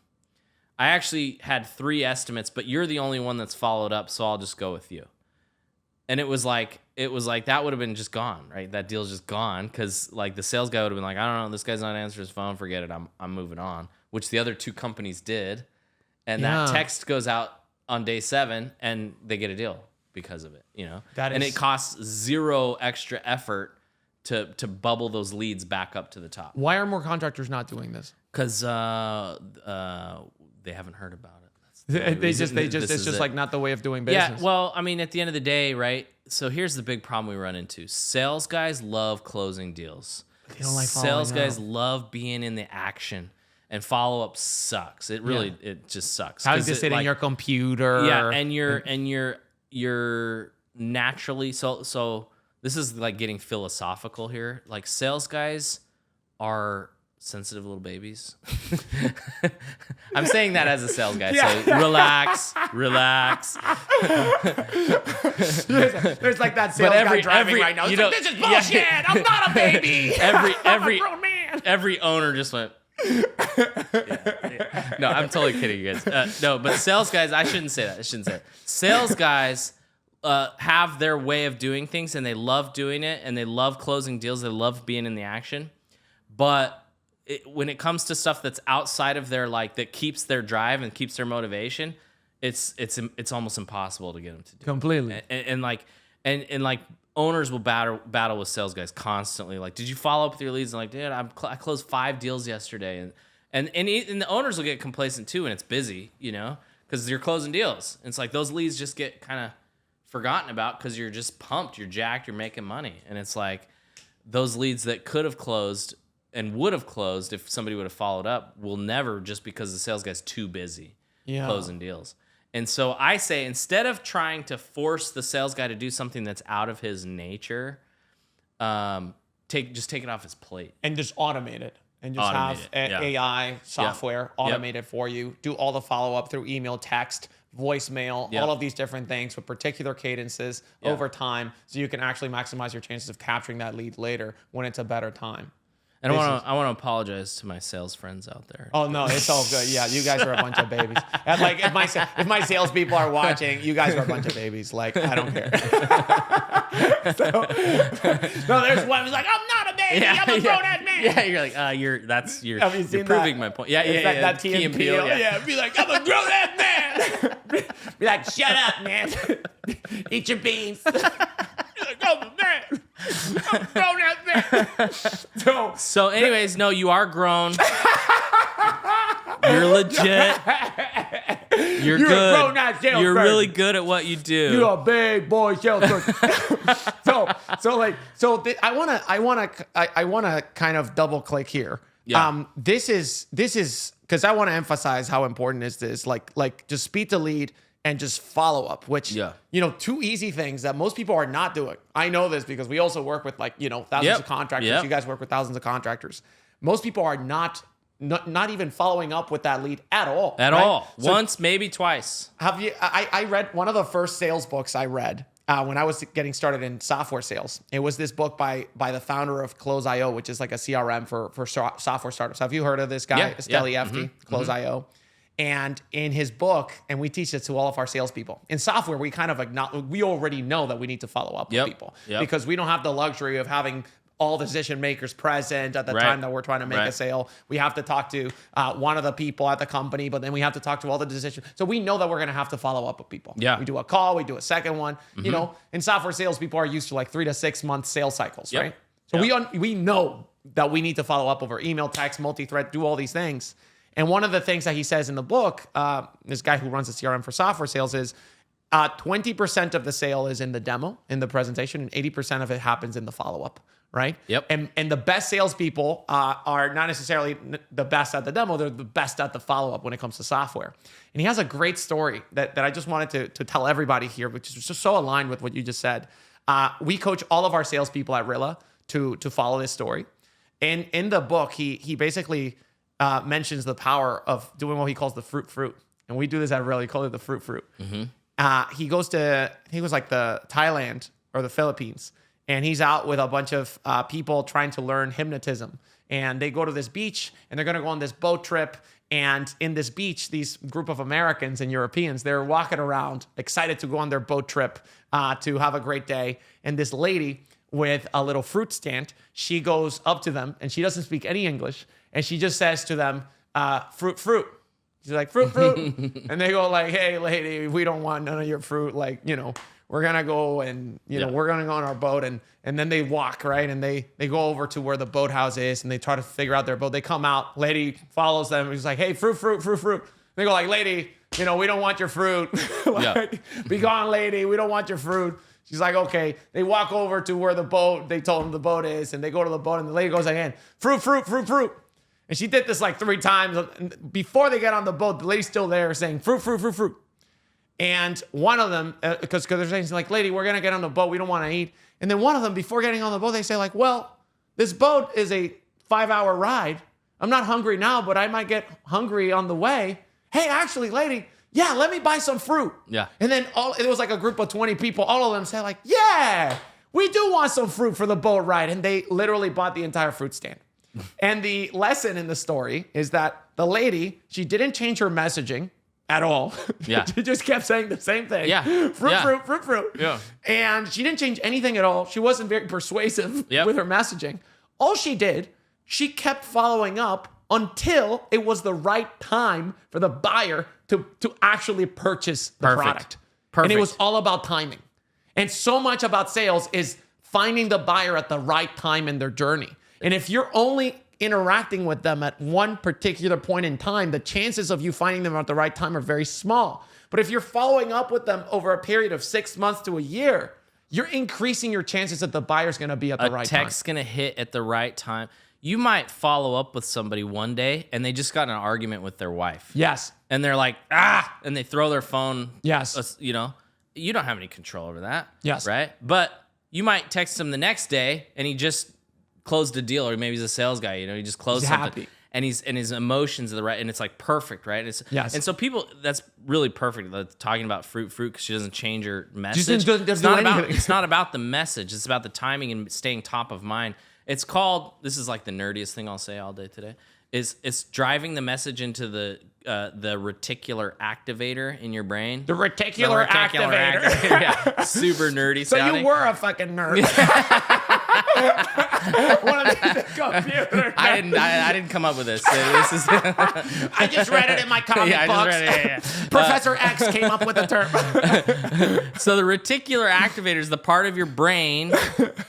I actually had 3 estimates, but you're the only one that's followed up, so I'll just go with you." And it was like that would have been just gone, right? That deal's just gone, because like the sales guy would have been like, "I don't know, this guy's not answering his phone. Forget it. I'm moving on." Which the other 2 companies did, and that text goes out on day 7, and they get a deal because of it. And it costs 0 extra effort to bubble those leads back up to the top. Why are more contractors not doing this? Because they haven't heard about it. It's just like not the way of doing business. Yeah, well, I mean, at the end of the day, right? So here's the big problem we run into. Sales guys love closing deals. They don't like Sales guys love being in the action, and follow-up sucks. It really, it just sucks. How does it sit in your computer? Yeah, and you're naturally, so this is like getting philosophical here. Like sales guys are sensitive little babies. I'm saying that as a sales guy. So relax. There's like that sales guy driving right now. This is bullshit. Yeah. I'm not a baby. I'm a grown man. Every owner just went. No, I'm totally kidding, you guys. No, but sales guys, I shouldn't say that. Sales guys have their way of doing things, and they love doing it, and they love closing deals. They love being in the action, but when it comes to stuff that's outside of their that keeps their drive and keeps their motivation, it's almost impossible to get them to do. Completely. And owners will battle with sales guys constantly. Like, did you follow up with your leads? And like, dude, I closed 5 deals yesterday, and the owners will get complacent too, and it's busy, because you're closing deals. And it's like those leads just get kind of forgotten about because you're just pumped, you're jacked, you're making money, and it's like those leads that could have closed and would have closed if somebody would have followed up will never, just because the sales guy's too busy closing deals. And so I say, instead of trying to force the sales guy to do something that's out of his nature, take it off his plate. And just automate it. And just have AI software automate it for you. Do all the follow-up through email, text, voicemail, all of these different things with particular cadences over time, so you can actually maximize your chances of capturing that lead later when it's a better time. And I want to apologize to my sales friends out there. Oh no, it's all good. Yeah, you guys are a bunch of babies. And like if my salespeople are watching, you guys are a bunch of babies. Like, I don't care. No, there's one who's like, I'm not a baby. I'm a grown-ass man. Yeah, you're like, you're seen proving that? my point. Yeah, It's that Key and Peele. Yeah, be like, I'm a grown ass man. Be like, shut up, man. Eat your beans. Be like, I'm a man. I'm a grown ass man. So anyways, no, you are grown. You're legit. You're good. A grown-ass salesperson. You're really good at what you do. You're a big boy salesperson. I wanna kind of double click here. Yeah. This is because I want to emphasize how important is this. Like just speed to lead and just follow up, which two easy things that most people are not doing. I know this because we also work with thousands of contractors. Yep. You guys work with thousands of contractors. Most people are not even following up with that lead at all. At all. So once, maybe twice. Have you? I read one of the first sales books I read when I was getting started in software sales. It was this book by the founder of Close.io, which is like a CRM for software startups. Have you heard of this guy, Estelle Efke, Close.io? And in his book, and we teach it to all of our salespeople. In software, we kind of we already know that we need to follow up with people because we don't have the luxury of having all the decision makers present at the time that we're trying to make a sale. We have to talk to one of the people at the company, but then we have to talk to all the decision. So we know that we're going to have to follow up with people. Yeah. We do a call, we do a second one. In software sales, people are used to like 3 to 6 month sales cycles, right? So we know that we need to follow up over email, text, multi-thread, do all these things. And one of the things that he says in the book, this guy who runs the CRM for software sales, is 20% of the sale is in the demo, in the presentation, and 80% of it happens in the follow-up. Right? Yep. And the best salespeople are not necessarily the best at the demo. They're the best at the follow-up when it comes to software. And he has a great story that I just wanted to tell everybody here, which is just so aligned with what you just said. We coach all of our salespeople at RILLA to follow this story. And in the book, he basically mentions the power of doing what he calls the fruit. And we do this at RILLA. He calls it the fruit. Mm-hmm. He was like the Thailand or the Philippines. And he's out with a bunch of people trying to learn hypnotism. And they go to this beach, and they're going to go on this boat trip. And in this beach, these group of Americans and Europeans, they're walking around, excited to go on their boat trip to have a great day. And this lady with a little fruit stand, she goes up to them, and she doesn't speak any English. And she just says to them, fruit. She's like, fruit. And they go like, hey, lady, we don't want none of your fruit. We're going to go and, we're going to go on our boat. And then they walk, right? And they go over to where the boathouse is, and they try to figure out their boat. They come out. Lady follows them. He's like, hey, fruit. They go like, lady, we don't want your fruit. Be gone, lady. We don't want your fruit. She's like, okay. They walk over to where they told them the boat is. And they go to the boat, and the lady goes again, fruit. And she did this like 3 times. Before they get on the boat, the lady's still there saying, fruit. And one of them, because they're saying like, lady, we're going to get on the boat. We don't want to eat. And then one of them, before getting on the boat, they say like, well, this boat is a 5-hour ride. I'm not hungry now, but I might get hungry on the way. Hey, actually, lady, let me buy some fruit. Yeah. And then it was like a group of 20 people. All of them said like, yeah, we do want some fruit for the boat ride. And they literally bought the entire fruit stand. And the lesson in the story is that the lady, she didn't change her messaging at all. Yeah. She just kept saying the same thing. Yeah. Fruit. Yeah. And she didn't change anything at all. She wasn't very persuasive with her messaging. All she did, she kept following up until it was the right time for the buyer to actually purchase the product. And it was all about timing. And so much about sales is finding the buyer at the right time in their journey. And if you're only interacting with them at one particular point in time, the chances of you finding them at the right time are very small. But if you're following up with them over a period of 6 months to a year, you're increasing your chances that the buyer's going to be at the right time. A text's going to hit at the right time. You might follow up with somebody one day, and they just got in an argument with their wife. Yes. And they're like, and they throw their phone. Yes. You don't have any control over that. Yes. Right? But you might text him the next day, and he just closed a deal, or maybe he's a sales guy, he just closed something. Happy. And his emotions are the right, and it's like perfect, right? Yes. And so people, that's really perfect. Talking about fruit, because she doesn't change her message. It's not about the message. It's about the timing and staying top of mind. It's called, this is like the nerdiest thing I'll say all day today, it's driving the message into the reticular activator in your brain. The reticular activator. Yeah, super nerdy So sounding. you were a fucking nerd. One of these computer. I didn't come up with this. This is. I just read it in my comic books. Professor X came up with the term. So the reticular activator is the part of your brain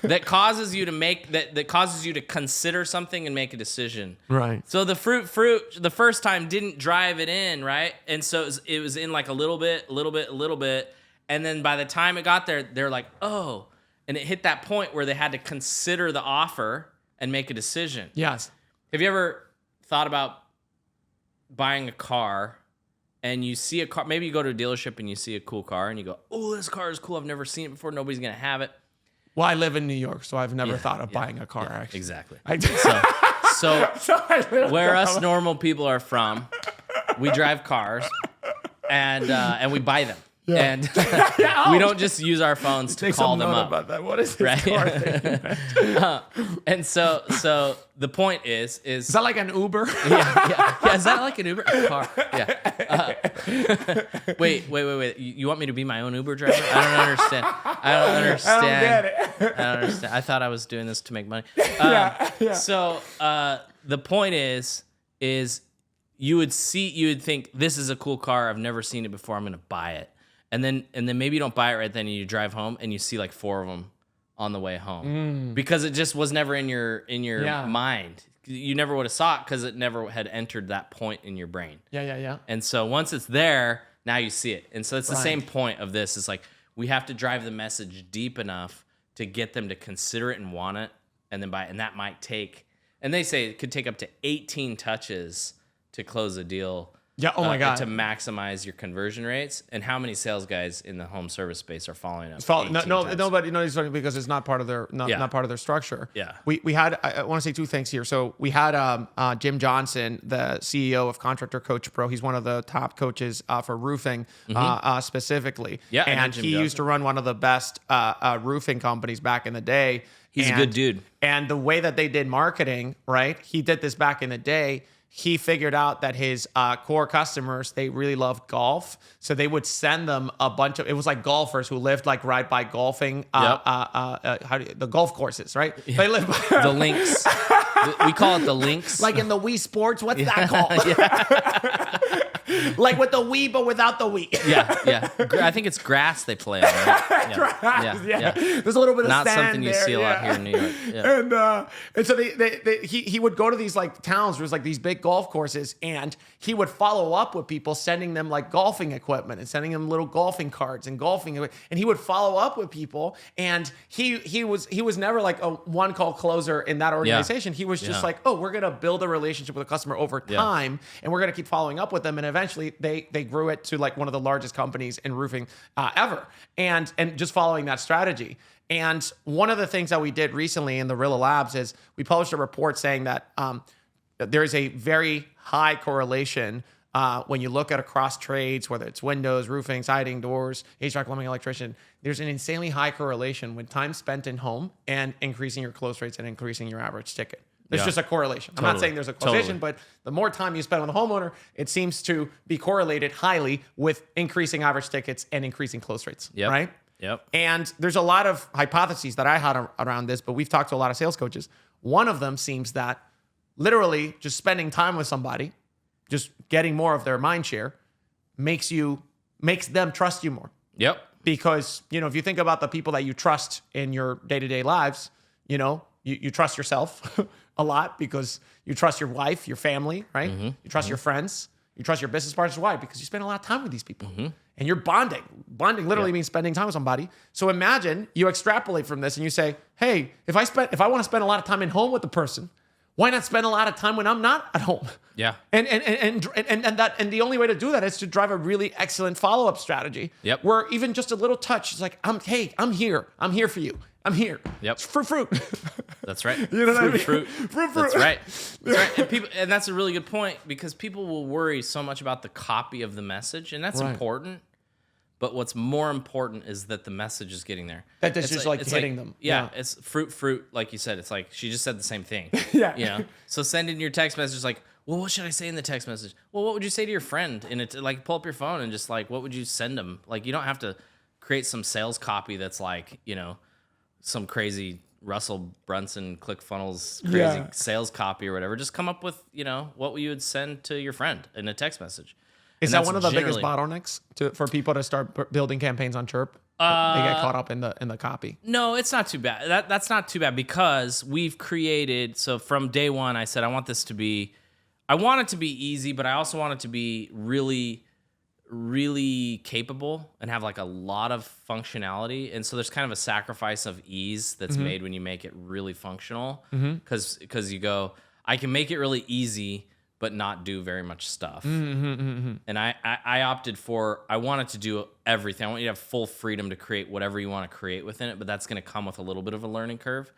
that causes you to make that causes you to consider something and make a decision. Right. So the fruit the first time didn't drive it in, right? And so it was in like a little bit. And then by the time it got there, they're like, oh, and it hit that point where they had to consider the offer and make a decision. Yes. Have you ever thought about buying a car and you see a car, maybe you go to a dealership and you see a cool car and you go, oh, this car is cool. I've never seen it before. Nobody's going to have it. Well, I live in New York, so I've never thought of buying a car, actually. Exactly. So where us normal people are from, we drive cars and we buy them. Yeah. And we don't just use our phones to call them up. About that. What is this car thing? And so the point is that like an Uber? Yeah. Is that like an Uber? A car. Yeah. Wait. You want me to be my own Uber driver? I don't understand. I don't get it. I don't understand. I thought I was doing this to make money. So the point is you would think this is a cool car. I've never seen it before. I'm gonna buy it. And then maybe you don't buy it right then and you drive home and you see like 4 of them on the way home because it just was never in your mind. You never would have saw it because it never had entered that point in your brain. Yeah. And so once it's there, now you see it. And so it's the same point of this. It's like we have to drive the message deep enough to get them to consider it and want it and then buy it. And that might take, and they say it could take up to 18 touches to close a deal. Yeah. Oh my God. To maximize your conversion rates, and how many sales guys in the home service space are following up? Nobody knows because it's not part of their not part of their structure. Yeah. We had I want to say 2 things here. So we had Jim Johnson, the CEO of Contractor Coach Pro. He's one of the top coaches for roofing specifically. Yeah. And he used to run one of the best roofing companies back in the day. He's a good dude. And the way that they did marketing, right? He did this back in the day. He figured out that his core customers, they really loved golf. So they would send them a bunch of, it was like golfers who lived like right by golfing, the golf courses, right? Yeah. They live by the links. We call it the links. Like in the Wii Sports, what's that called? Like with the Wii, but without the Wii. Yeah. I think it's grass they play on, right? Yeah. There's a little bit of not sand something you there, see a lot here in New York. Yeah. And so he would go to these like towns where there's like these big golf courses, and he would follow up with people, sending them like golfing equipment and sending them little golfing cards and and he would follow up with people, and he was never like a one call closer in that organization. He was just like, oh, we're gonna build a relationship with a customer over time, and we're gonna keep following up with them, and eventually they grew it to like one of the largest companies in roofing ever, and just following that strategy. And one of the things that we did recently in the RILLA Labs is we published a report saying that there is a very high correlation when you look at across trades, whether it's windows, roofing, siding, doors, HVAC, plumbing, electrician. There's an insanely high correlation with time spent in home and increasing your close rates and increasing your average ticket. There's just a correlation. I'm not saying there's a causation, but the more time you spend with a homeowner, it seems to be correlated highly with increasing average tickets and increasing close rates, right? Yep. And there's a lot of hypotheses that I had around this, but we've talked to a lot of sales coaches. One of them seems that literally just spending time with somebody, just getting more of their mind share, makes them trust you more. Yep. Because, if you think about the people that you trust in your day-to-day lives, you trust yourself a lot because you trust your wife, your family, right? Mm-hmm. You trust your friends. You trust your business partners. Why? Because you spend a lot of time with these people. Mm-hmm. And you're bonding. Bonding literally means spending time with somebody. So imagine you extrapolate from this and you say, hey, if I want to spend a lot of time in home with the person, why not spend a lot of time when I'm not at home? Yeah. And the only way to do that is to drive a really excellent follow-up strategy. Yep. Where even just a little touch is like, I'm here. I'm here for you. I'm here. Yep. It's fruit. That's right. You know what I mean? Fruit. That's right. And that's a really good point, because people will worry so much about the copy of the message, and that's important. But what's more important is that the message is getting there. That it's just like hitting them. Yeah, it's fruit. Like you said, it's like she just said the same thing. Yeah. So send in your text message like, well, what should I say in the text message? Well, what would you say to your friend? And it like pull up your phone and just like, what would you send them? Like, you don't have to create some sales copy that's like, some crazy Russell Brunson, ClickFunnels, crazy sales copy or whatever. Just come up with, what you would send to your friend in a text message. Is that one of the biggest bottlenecks for people to start building campaigns on Chirp? They get caught up in the copy. No, it's not too bad. That's not too bad because we've created. So from day one, I said I want it to be easy, but I also want it to be really, really capable and have like a lot of functionality. And so there's kind of a sacrifice of ease that's made when you make it really functional. Because you go, I can make it really easy, but not do very much stuff. And I opted for, I wanted to do everything. I want you to have full freedom to create whatever you want to create within it, but that's going to come with a little bit of a learning curve.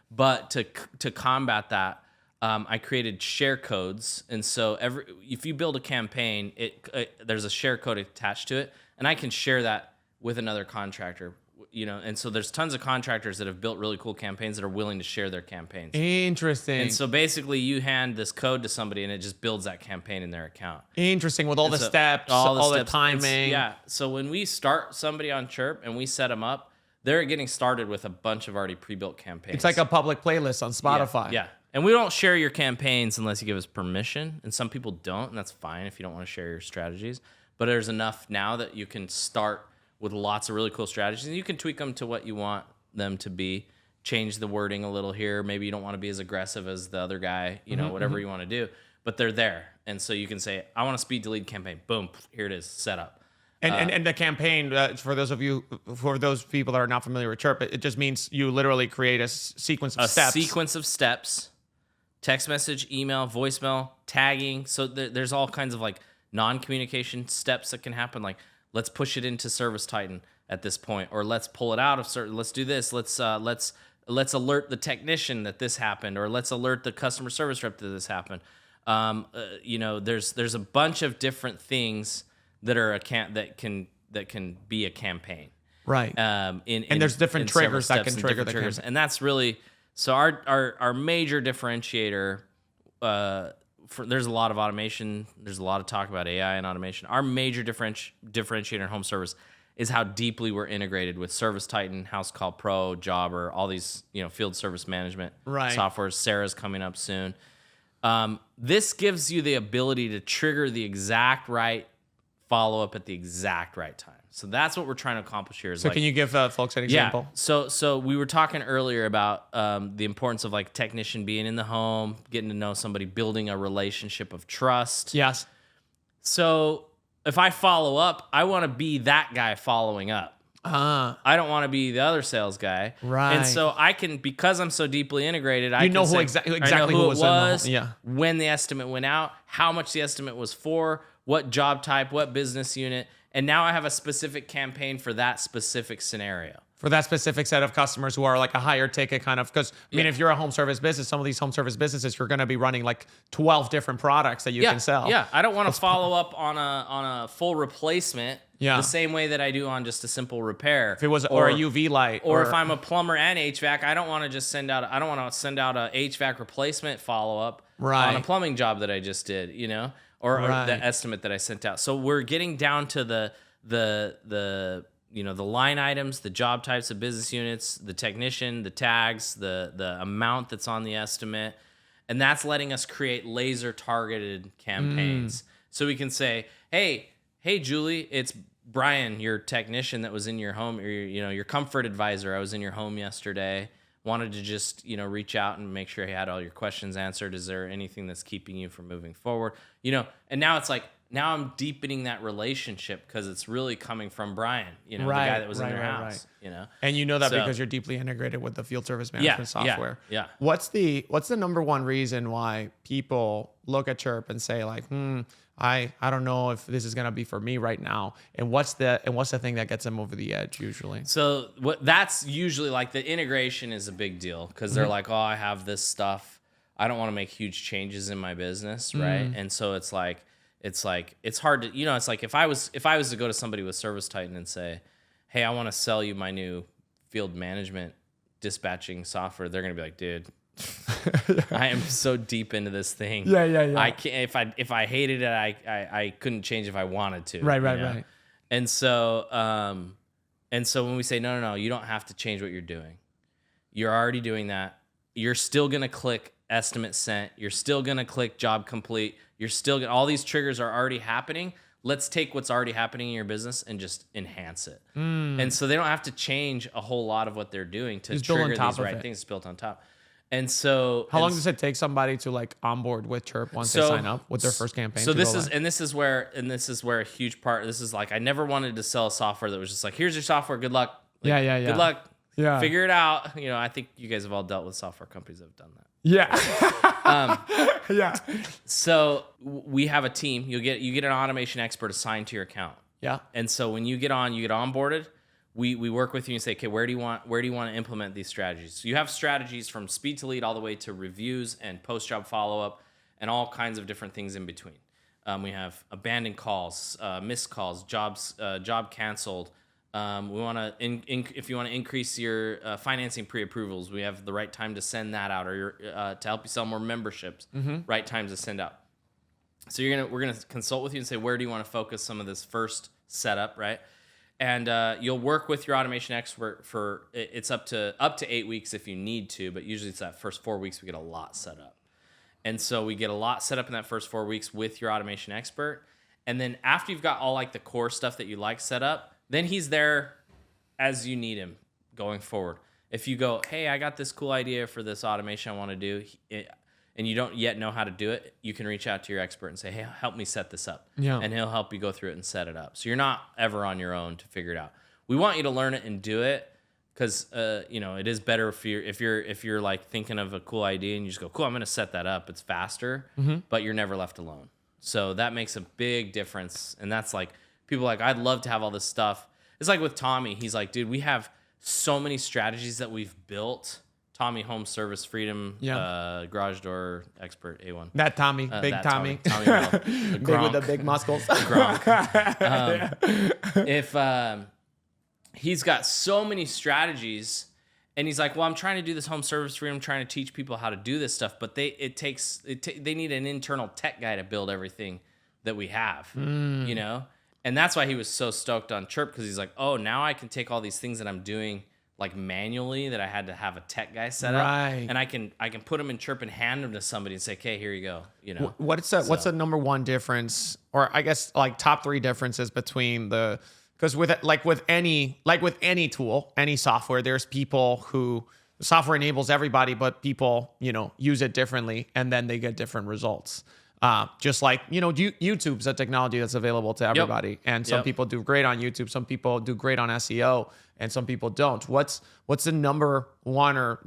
But to combat that, I created share codes. And so if you build a campaign, there's a share code attached to it, and I can share that with another contractor. And so there's tons of contractors that have built really cool campaigns that are willing to share their campaigns. Interesting. And so basically you hand this code to somebody and it just builds that campaign in their account. Interesting. With all the steps, all the timing. Yeah. So when we start somebody on Chirp and we set them up, they're getting started with a bunch of already pre-built campaigns. It's like a public playlist on Spotify. Yeah. And we don't share your campaigns unless you give us permission. And some people don't, and that's fine if you don't want to share your strategies. But there's enough now that you can start with lots of really cool strategies, and you can tweak them to what you want them to be. Change the wording a little here. Maybe you don't want to be as aggressive as the other guy, whatever you want to do. But they're there. And so you can say, I want a speed delete campaign. Boom, here it is, set up. And the campaign, for those people that are not familiar with Chirp, it just means you literally create a sequence of steps. A sequence of steps, text message, email, voicemail, tagging. So there's all kinds of like non-communication steps that can happen. Like, let's push it into Service Titan at this point, or let's pull it out of certain. Let's do this. Let's alert the technician that this happened, or let's alert the customer service rep that this happened. There's a bunch of different things that are that can be a campaign, right? And there's different triggers that can trigger the campaign, and that's really so our major differentiator. There's a lot of automation. There's a lot of talk about AI and automation. Our major differentiator in home service is how deeply we're integrated with Service Titan, House Call Pro, Jobber, all these field service management softwares. Sarah's coming up soon. This gives you the ability to trigger the exact right follow-up at the exact right time. So that's what we're trying to accomplish here. So can you give folks an example? Yeah. So we were talking earlier about the importance of like technician being in the home, getting to know somebody, building a relationship of trust. Yes. So if I follow up, I want to be that guy following up. I don't want to be the other sales guy. Right. And so I can, because I'm so deeply integrated, I know can who say, exactly who who it was, when the estimate went out, how much the estimate was for, what job type, what business unit. And now I have a specific campaign for that specific scenario. For that specific set of customers who are like a higher ticket kind of, because I mean, if you're a home service business, some of these home service businesses, you're going to be running like 12 different products that you can sell. Yeah, I don't want to follow up on a full replacement the same way that I do on just a simple repair. If it was or a UV light, or if I'm a plumber and HVAC, I don't want to just send out. I don't want to send out a HVAC replacement follow up on a plumbing job that I just did. Or the estimate that I sent out. So we're getting down to the line items, the job types of business units, the technician, the tags, the amount that's on the estimate, and that's letting us create laser targeted campaigns. So we can say, hey Julie, it's Brian, your technician that was in your home, or your comfort advisor. I was in your home yesterday. Wanted to just, reach out and make sure he had all your questions answered. Is there anything that's keeping you from moving forward? And now it's like, now I'm deepening that relationship because it's really coming from Brian, the guy that was in their house, And that because you're deeply integrated with the field service management software. Yeah. What's the number one reason why people look at Chirp and say like, I don't know if this is gonna be for me right now. And what's the thing that gets them over the edge usually? So that's usually like the integration is a big deal because they're like, oh, I have this stuff. I don't want to make huge changes in my business, right? And so it's hard to, it's like if I was to go to somebody with Service Titan and say, hey, I want to sell you my new field management dispatching software, they're gonna be like, dude, I am so deep into this thing. Yeah. I can't. If I hated it, I couldn't change if I wanted to. Right. And so when we say no, you don't have to change what you're doing. You're already doing that. You're still going to click estimate sent. You're still going to click job complete. You're still going to, all these triggers are already happening. Let's take what's already happening in your business and just enhance it. And so they don't have to change a whole lot of what they're doing to trigger these right things. It's built on top. And so, how long does it take somebody to like onboard with Chirp once they sign up with their first campaign? So this is where a huge part. This is like, I never wanted to sell software that was just like, here's your software, good luck. Like, good luck. Yeah. Figure it out. You know, I think you guys have all dealt with software companies that have done that. Yeah. So we have a team. You get an automation expert assigned to your account. Yeah. And so when you get onboarded, we work with you and say, okay, where do you want to implement these strategies? So you have strategies from speed to lead all the way to reviews and post-job follow-up and all kinds of different things in between. We have abandoned calls, missed calls, job canceled. We want to, if you want to increase your financing pre-approvals, we have the right time to send that out, or to help you sell more memberships, right times to send out. So we're gonna consult with you and say, where do you want to focus some of this first setup, right? And you'll work with your automation expert for it's up to 8 weeks if you need to, but usually it's that first 4 weeks we get a lot set up. And so we get a lot set up in that first 4 weeks with your automation expert. And then after you've got all like the core stuff that you like set up, then he's there as you need him going forward. If you go, hey, I got this cool idea for this automation I want to do, and you don't yet know how to do it, you can reach out to your expert and say, hey, help me set this up. Yeah. And he'll help you go through it and set it up. So you're not ever on your own to figure it out. We want you to learn it and do it because it is better if you're like thinking of a cool idea and you just go, cool, I'm going to set that up. It's faster, but you're never left alone. So that makes a big difference. And that's like, people are like, I'd love to have all this stuff. It's like with Tommy. He's like, dude, we have so many strategies that we've built. Tommy, home service, freedom, garage door expert, A1. That Tommy, big Tommy. Tommy Bell, big with the big muscles. Gronk. If he's got so many strategies, and he's like, well, I'm trying to do this home service freedom, I'm trying to teach people how to do this stuff, but they need an internal tech guy to build everything that we have, you know? And that's why he was so stoked on Chirp, because he's like, oh, now I can take all these things that I'm doing like manually that I had to have a tech guy set up, and I can put them in Chirp and hand them to somebody and say, okay, here you go. You know, what's the number one difference, or I guess like top three differences between because with any tool, any software, there's people who the software enables everybody, but people, use it differently and then they get different results. Just like, YouTube's a technology that's available to everybody. And some people do great on YouTube. Some people do great on SEO and some people don't. What's the number one or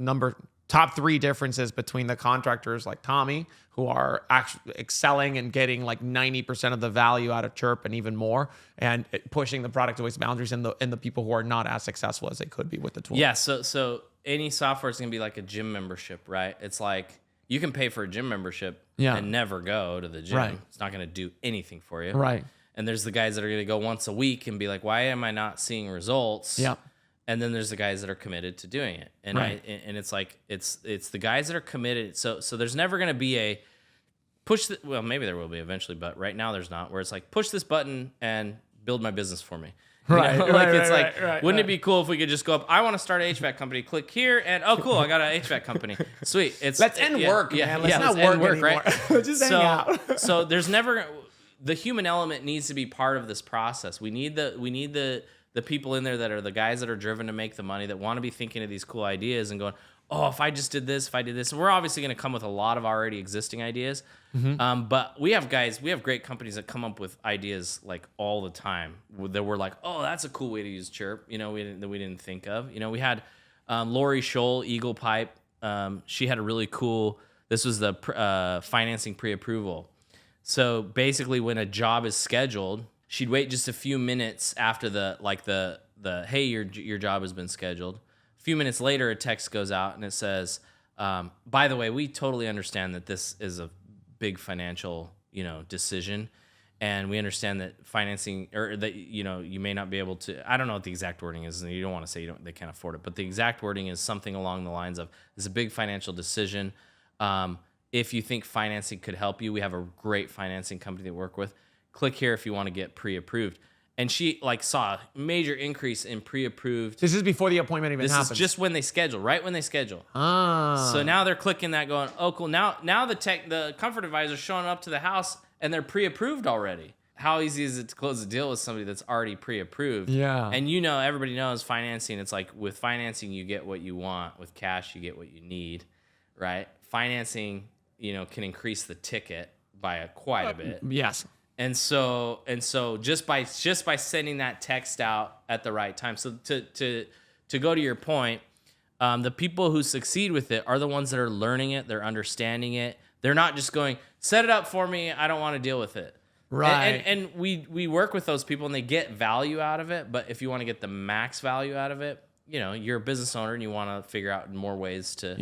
top three differences between the contractors like Tommy, who are actually excelling and getting like 90% of the value out of Chirp and even more, and pushing the product to its boundaries, and the people who are not as successful as they could be with the tool? Yeah. So any software is going to be like a gym membership, right? It's like, you can pay for a gym membership and never go to the gym. Right. It's not going to do anything for you. Right. And there's the guys that are going to go once a week and be like, why am I not seeing results? Yeah. And then there's the guys that are committed to doing it. And and it's like, it's the guys that are committed. So there's never going to be a well, maybe there will be eventually, but right now there's not, where it's like, push this button and build my business for me. Wouldn't it be cool if we could just go up, I want to start an HVAC company, click here, and oh, cool, I got an HVAC company. Sweet. Let's end work, man. Let's not work anymore. Right? Just hang out. So there's never, the human element needs to be part of this process. We need the people in there that are the guys that are driven to make the money, that want to be thinking of these cool ideas and going, oh, if I just did this, if I did this. And we're obviously going to come with a lot of already existing ideas. But we have great companies that come up with ideas like all the time that we're like, oh, that's a cool way to use Chirp, that we didn't think of. We had Lori Scholl, Eagle Pipe. She had a really cool, this was the financing pre-approval. So basically when a job is scheduled, she'd wait just a few minutes after the hey, your job has been scheduled. A few minutes later, a text goes out and it says, by the way, we totally understand that this is a big financial, decision. And we understand that financing, or that, you may not be able to, I don't know what the exact wording is, and you don't want to say they can't afford it, but the exact wording is something along the lines of, it's a big financial decision. If you think financing could help you, we have a great financing company to work with. Click here if you want to get pre-approved. And she like saw a major increase in pre-approved. This is before the appointment even happens. This is just when they schedule, right when they schedule. Ah. So now they're clicking that going, oh, cool. Now the comfort advisor's showing up to the house and they're pre-approved already. How easy is it to close a deal with somebody that's already pre-approved? Yeah. And everybody knows financing. It's like with financing, you get what you want. With cash, you get what you need, right? Financing, can increase the ticket by quite a bit. Yes. And so just by sending that text out at the right time. So to go to your point, the people who succeed with it are the ones that are learning it, they're understanding it. They're not just going, set it up for me, I don't want to deal with it. Right. And we work with those people and they get value out of it. But if you want to get the max value out of it, you're a business owner and you want to figure out more ways to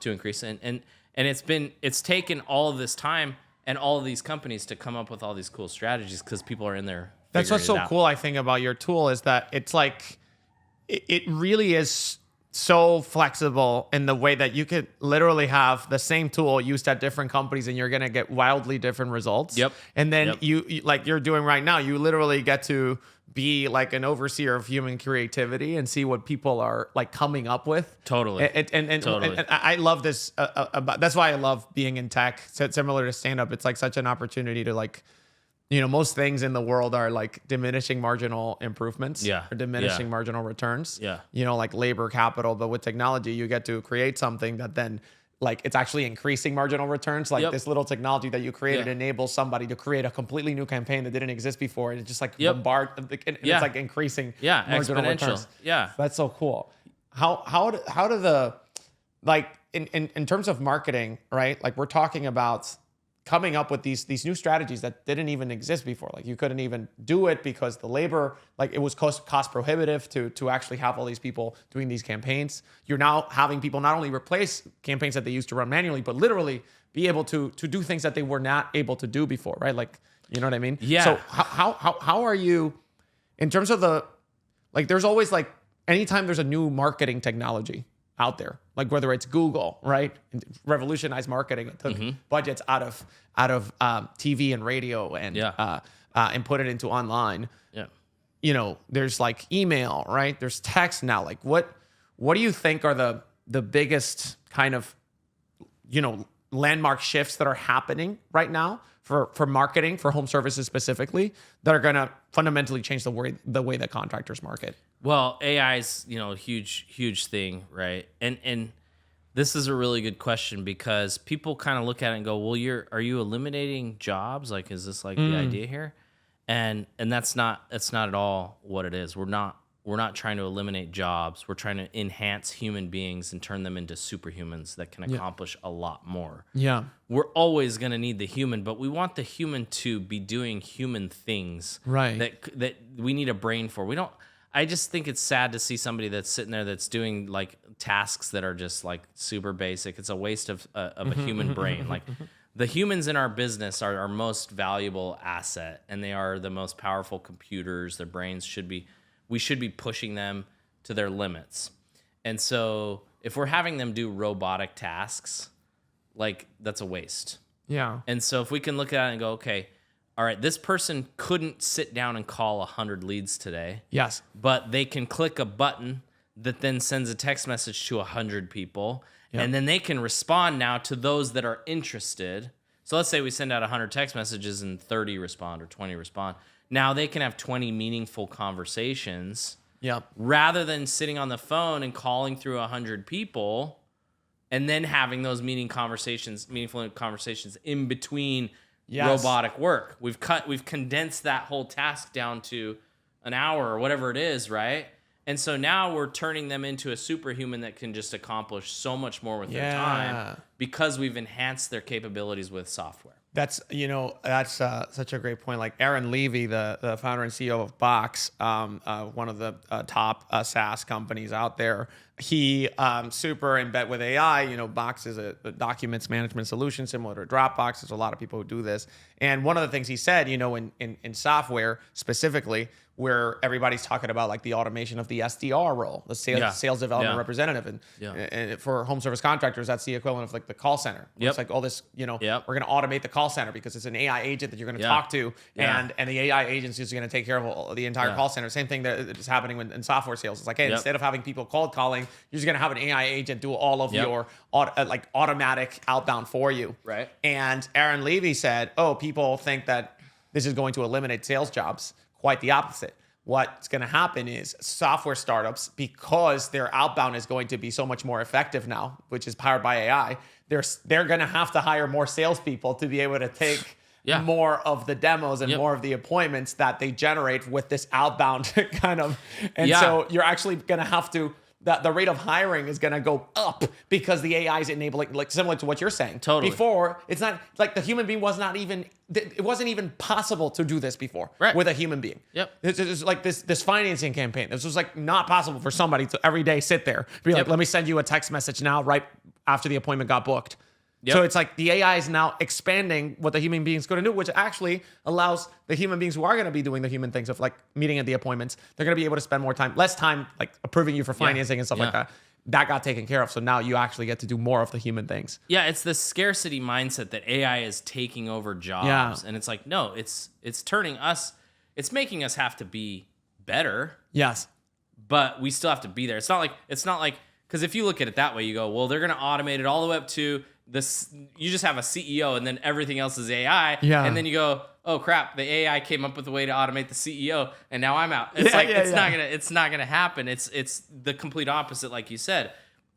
increase it. And it's taken all of this time and all of these companies to come up with all these cool strategies because people are in there. That's what's so cool, I think, about your tool is that it's like, it really is so flexible in the way that you could literally have the same tool used at different companies and you're going to get wildly different results. Yep. And then you like you're doing right now, you literally get to be like an overseer of human creativity and see what people are like coming up with. Totally. And I love this. That's why I love being in tech. Similar to stand up, it's like such an opportunity to like, most things in the world are like diminishing marginal improvements or diminishing marginal returns. Yeah. Like labor capital, but with technology, you get to create something that then like it's actually increasing marginal returns. Like this little technology that you created enables somebody to create a completely new campaign that didn't exist before. And it just like bombard, and it's like increasing marginal returns. Yeah. That's so cool. How do the, like in terms of marketing, right? Like we're talking about coming up with these new strategies that didn't even exist before. Like you couldn't even do it because the labor, like it was cost prohibitive to actually have all these people doing these campaigns. You're now having people not only replace campaigns that they used to run manually, but literally be able to do things that they were not able to do before, right? Like, you know what I mean? Yeah. So how are you, in terms of like there's always like, anytime there's a new marketing technology out there, like whether it's Google, right? Revolutionized marketing. It took budgets out of TV and radio and put it into online. Yeah. There's like email, right? There's text now. Like what do you think are the biggest kind of, landmark shifts that are happening right now for marketing, for home services specifically, that are going to fundamentally change the way that contractors market? Well, AI is, a huge thing, right? And this is a really good question because people kind of look at it and go, "Well, are you eliminating jobs? Like, is this like the idea here?" And that's not at all what it is. We're not trying to eliminate jobs. We're trying to enhance human beings and turn them into superhumans that can accomplish a lot more. Yeah. We're always going to need the human, but we want the human to be doing human things. Right. That we need a brain for. I just think it's sad to see somebody that's sitting there that's doing like tasks that are just like super basic. It's a waste of a human brain. Like the humans in our business are our most valuable asset, and they are the most powerful computers. Their brains we should be pushing them to their limits. And so if we're having them do robotic tasks, like that's a waste. Yeah. And so if we can look at it and go, okay, all right, this person couldn't sit down and call 100 leads today. Yes. But they can click a button that then sends a text message to 100 people. Yep. And then they can respond now to those that are interested. So let's say we send out 100 text messages and 30 respond or 20 respond. Now they can have 20 meaningful conversations. Yep. Rather than sitting on the phone and calling through 100 people and then having those meaningful conversations in between robotic work. We've condensed that whole task down to an hour or whatever it is, right? And so now we're turning them into a superhuman that can just accomplish so much more with their time because we've enhanced their capabilities with software. That's such a great point. Like Aaron Levy, the founder and CEO of Box, one of the top SaaS companies out there, he super in bed with AI. Box is a documents management solution similar to Dropbox. There's a lot of people who do this. And one of the things he said, in software specifically, where everybody's talking about like the automation of the SDR role, the sales development representative. And for home service contractors, that's the equivalent of like the call center. It's like all this, we're going to automate the call center because it's an AI agent that you're going to talk to. And the AI agent is going to take care of the entire call center. Same thing that is happening in software sales. It's like, hey, instead of having people cold calling, you're just going to have an AI agent do all of your automatic outbound for you. Right. And Aaron Levy said, oh, people think that this is going to eliminate sales jobs. Quite the opposite. What's going to happen is software startups, because their outbound is going to be so much more effective now, which is powered by AI, they're going to have to hire more salespeople to be able to take more of the demos and more of the appointments that they generate with this outbound kind of. And so you're actually going to have to, the rate of hiring is going to go up because the AI is enabling, like similar to what you're saying. Totally. Before, it's not like the human being was not even, it wasn't even possible to do this before with a human being. It's like this financing campaign. This was like not possible for somebody to every day sit there, be like, let me send you a text message now right after the appointment got booked. So it's like the AI is now expanding what the human beings going to do, which actually allows the human beings who are going to be doing the human things of like meeting at the appointments, they're going to be able to spend less time like approving you for financing and stuff like that. That got taken care of. So now you actually get to do more of the human things. Yeah, it's the scarcity mindset that AI is taking over jobs. And it's like, no, it's turning us, it's making us have to be better. Yes. But we still have to be there. It's not like, because if you look at it that way, you go, well, they're going to automate it all the way up to this. You just have a CEO and then everything else is AI. And then you go, oh crap, the AI came up with a way to automate the CEO and now I'm out. It's it's not gonna happen. It's the complete opposite, like you said.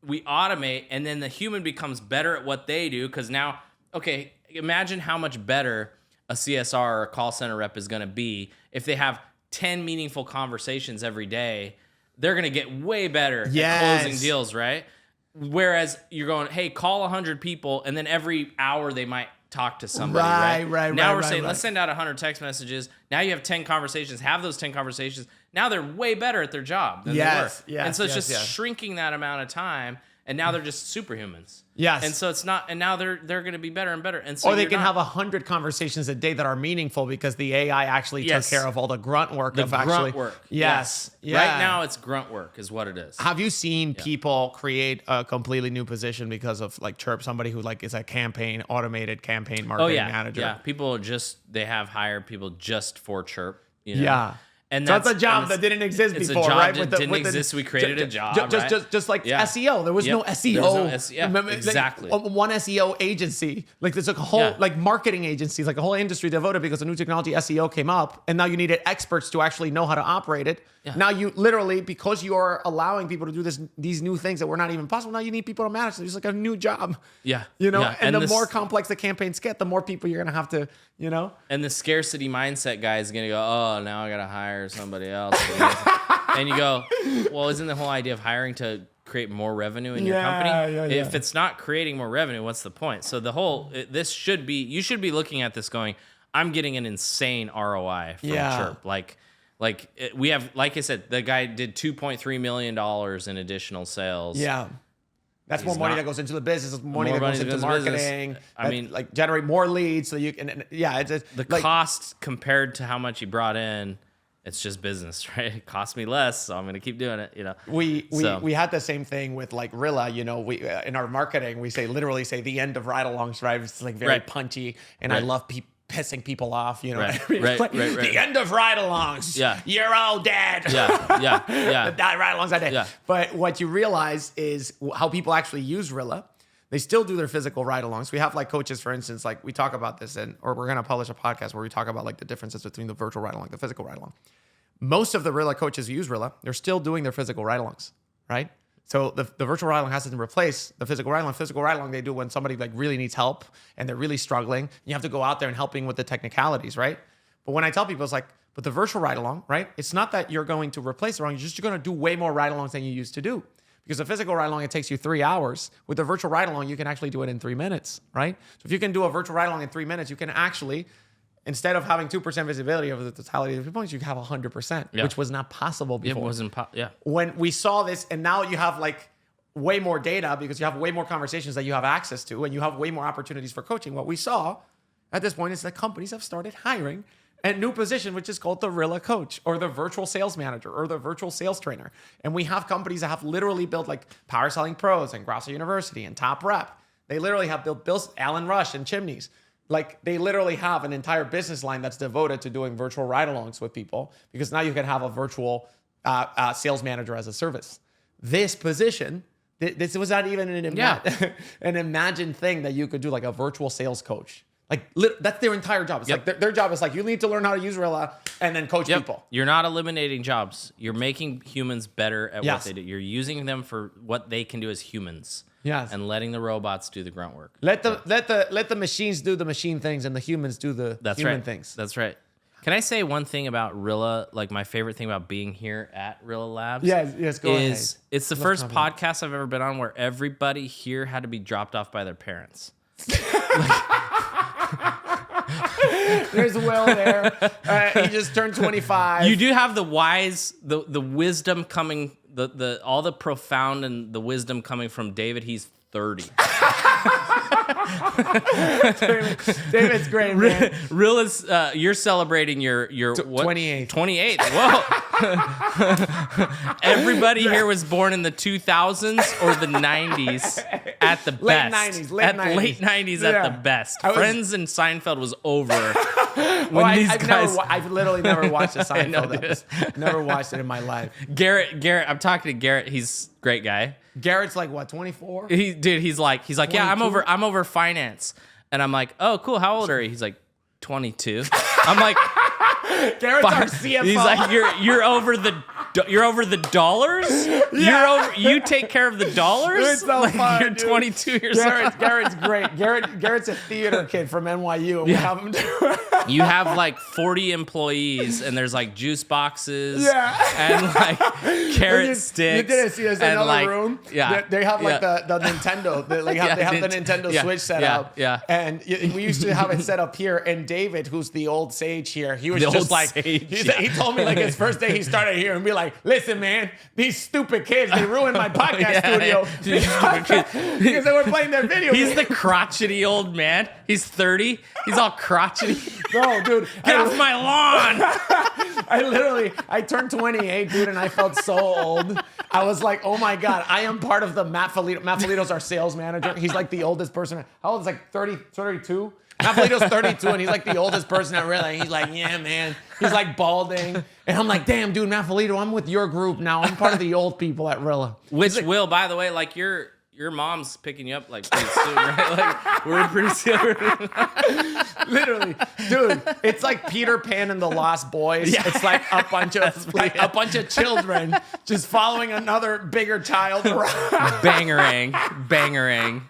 We automate and then the human becomes better at what they do, because now, okay, imagine how much better a CSR or a call center rep is gonna be if they have 10 meaningful conversations every day. They're gonna get way better at closing deals, right? Whereas you're going, hey, call 100 people, and then every hour they might talk to somebody, right? Now we're saying, let's send out 100 text messages. Now you have 10 conversations. Have those 10 conversations. Now they're way better at their job than they were. And so it's just shrinking that amount of time, and now they're just superhumans. And so it's not, and now they're going to be better and better. And so or they can have 100 conversations a day that are meaningful because the AI actually took care of all the grunt work. Grunt work. Yes. Right now it's grunt work is what it is. Have you seen people create a completely new position because of like Chirp, somebody who like is a automated campaign marketing manager? Yeah. People they have hired people just for Chirp. And that's a job that didn't exist before, right? Didn't exist. We created a job, just like SEO. There was no SEO. Exactly. One SEO agency. Like there's like a whole like marketing agencies, like a whole industry devoted because a new technology SEO came up, and now you needed experts to actually know how to operate it. Now you literally, because you are allowing people to do these new things that were not even possible, now you need people to manage. It's like a new job. And the more complex the campaigns get, the more people you're gonna have to, And the scarcity mindset guy is gonna go, oh, now I gotta hire somebody else. And you go, well, isn't the whole idea of hiring to create more revenue in your company? If it's not creating more revenue, what's the point? So you should be looking at this going, I'm getting an insane ROI from Chirp. We have, like I said, the guy did $2.3 million in additional sales. That's more money that goes into the business. More money that goes into marketing. I mean, like generate more leads so you can. It's the cost compared to how much he brought in. It's just business, right? It costs me less, so I'm gonna keep doing it. We had the same thing with like RILLA. We in our marketing we literally say the end of ride-alongs, right? It's like very punchy, and I love pissing people off, the end of ride-alongs. You're all dead. The ride-alongs are dead. But what you realize is how people actually use RILLA. They still do their physical ride-alongs. We have like coaches, for instance, like we talk about this, or we're gonna publish a podcast where we talk about like the differences between the virtual ride-along, the physical ride-along. Most of the RILLA coaches who use RILLA, they're still doing their physical ride-alongs, right? So the virtual ride-along hasn't replaced the physical ride-along. Physical ride-along they do when somebody like really needs help and they're really struggling. You have to go out there and helping with the technicalities, right? But when I tell people, it's like, but the virtual ride-along, right? It's not that you're going to replace the ride-along. You're going to do way more ride-alongs than you used to do. Because the physical ride-along, it takes you 3 hours. With the virtual ride-along, you can actually do it in 3 minutes, right? So if you can do a virtual ride-along in 3 minutes, you can actually, instead of having 2% visibility over the totality of the points, you can have 100%, which was not possible before. It wasn't When we saw this, and now you have like way more data because you have way more conversations that you have access to, and you have way more opportunities for coaching. What we saw at this point is that companies have started hiring a new position, which is called the RILLA coach or the virtual sales manager or the virtual sales trainer. And we have companies that have literally built like Power Selling Pros and Grosso University and Top Rep. They literally have built Alan Rush and Chimneys. Like they literally have an entire business line that's devoted to doing virtual ride-alongs with people because now you can have a virtual sales manager as a service. This position, this was not even an imagined thing that you could do, like a virtual sales coach. Like that's their entire job. It's like their job is like, you need to learn how to use RILLA and then coach people. You're not eliminating jobs. You're making humans better at what they do. You're using them for what they can do as humans. Yes. And letting the robots do the grunt work. Let the machines do the machine things and the humans do the human things. That's right. Can I say one thing about RILLA? Like my favorite thing about being here at RILLA Labs. Yes, go ahead. It's the first podcast I've ever been on where everybody here had to be dropped off by their parents. There's Will there. He just turned 25. You do have the wise, the wisdom coming, all the profound and the wisdom coming from David. He's 30. David's great, man. RILLA's, you're celebrating your 28th. 28th. Whoa. Everybody here was born in the 2000s or the 90s at the best. Late 90s at the best. Friends and Seinfeld was over. I've literally never watched a Seinfeld episode. Never watched it in my life. Garrett, I'm talking to Garrett. He's a great guy. Garrett's like what, 24? He's like, yeah, I'm over finance. And I'm like, oh, cool. How old are you? He's like, 22. I'm like, Garrett's our CFO. He's like, you're over the dollars? Yeah. You take care of the dollars? It's so fun, you're 22 years old. Garrett's great. Garrett's a theater kid from NYU. And we have him do You have like 40 employees and there's like juice boxes and like carrot sticks. You didn't see us in another room? Yeah. They have like the Nintendo. They have the Nintendo Switch set up. Yeah. And we used to have it set up here. And David, who's the old sage here, he was just like, he told me like his first day he started here and be like, listen, man, these stupid kids, they ruined my podcast studio because they were playing their video games. He's the crotchety old man. He's 30. He's all crotchety. No, dude. Get off my lawn. I turned 28, dude, and I felt so old. I was like, oh my God, I am part of the Matt Filito. Matt Filito's our sales manager. He's like the oldest person. How old is like 30, 32? Matt Filito's 32, and he's like the oldest person at RILLA. He's like, yeah, man. He's like balding. And I'm like, damn, dude, Matt Filito, I'm with your group now. I'm part of the old people at RILLA. Which will, by the way, like your mom's picking you up like pretty soon, right? Like we're pretty soon. Literally, dude, it's like Peter Pan and the Lost Boys. Yeah. It's like a bunch of children just following another bigger child around. Bangerang.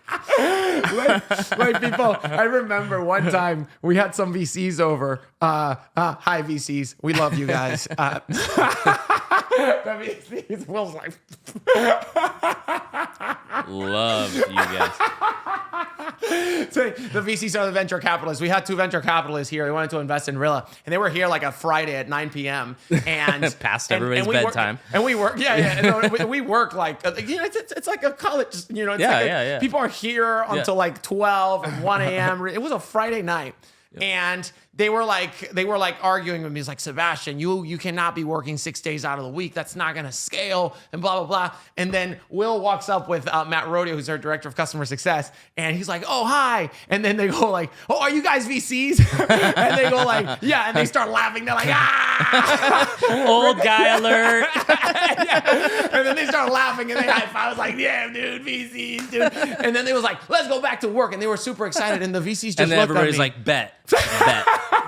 Like people, I remember one time we had some VCs over. Hi VCs, we love you guys. The VCs, Will's like, love you guys. So the VCs are the venture capitalists. We had two venture capitalists here. They wanted to invest in RILLA, and they were here like a Friday at 9 p.m. and past everybody's bedtime. And we work, we work like it's like a college. People are here until like 12 and 1 a.m. It was a Friday night. And they were like arguing with me. He's like, Sebastian, you cannot be working 6 days out of the week. That's not going to scale and blah, blah, blah. And then Will walks up with Matt Rodio, who's our director of customer success. And he's like, oh, hi. And then they go like, oh, are you guys VCs? And they go like, yeah. And they start laughing. They're like, ah. Old guy alert. Yeah. And then they start laughing and they high five. I was like, yeah, dude, VCs, dude. And then they was like, let's go back to work. And they were super excited. And the VCs just and then looked everybody's at me. like, bet.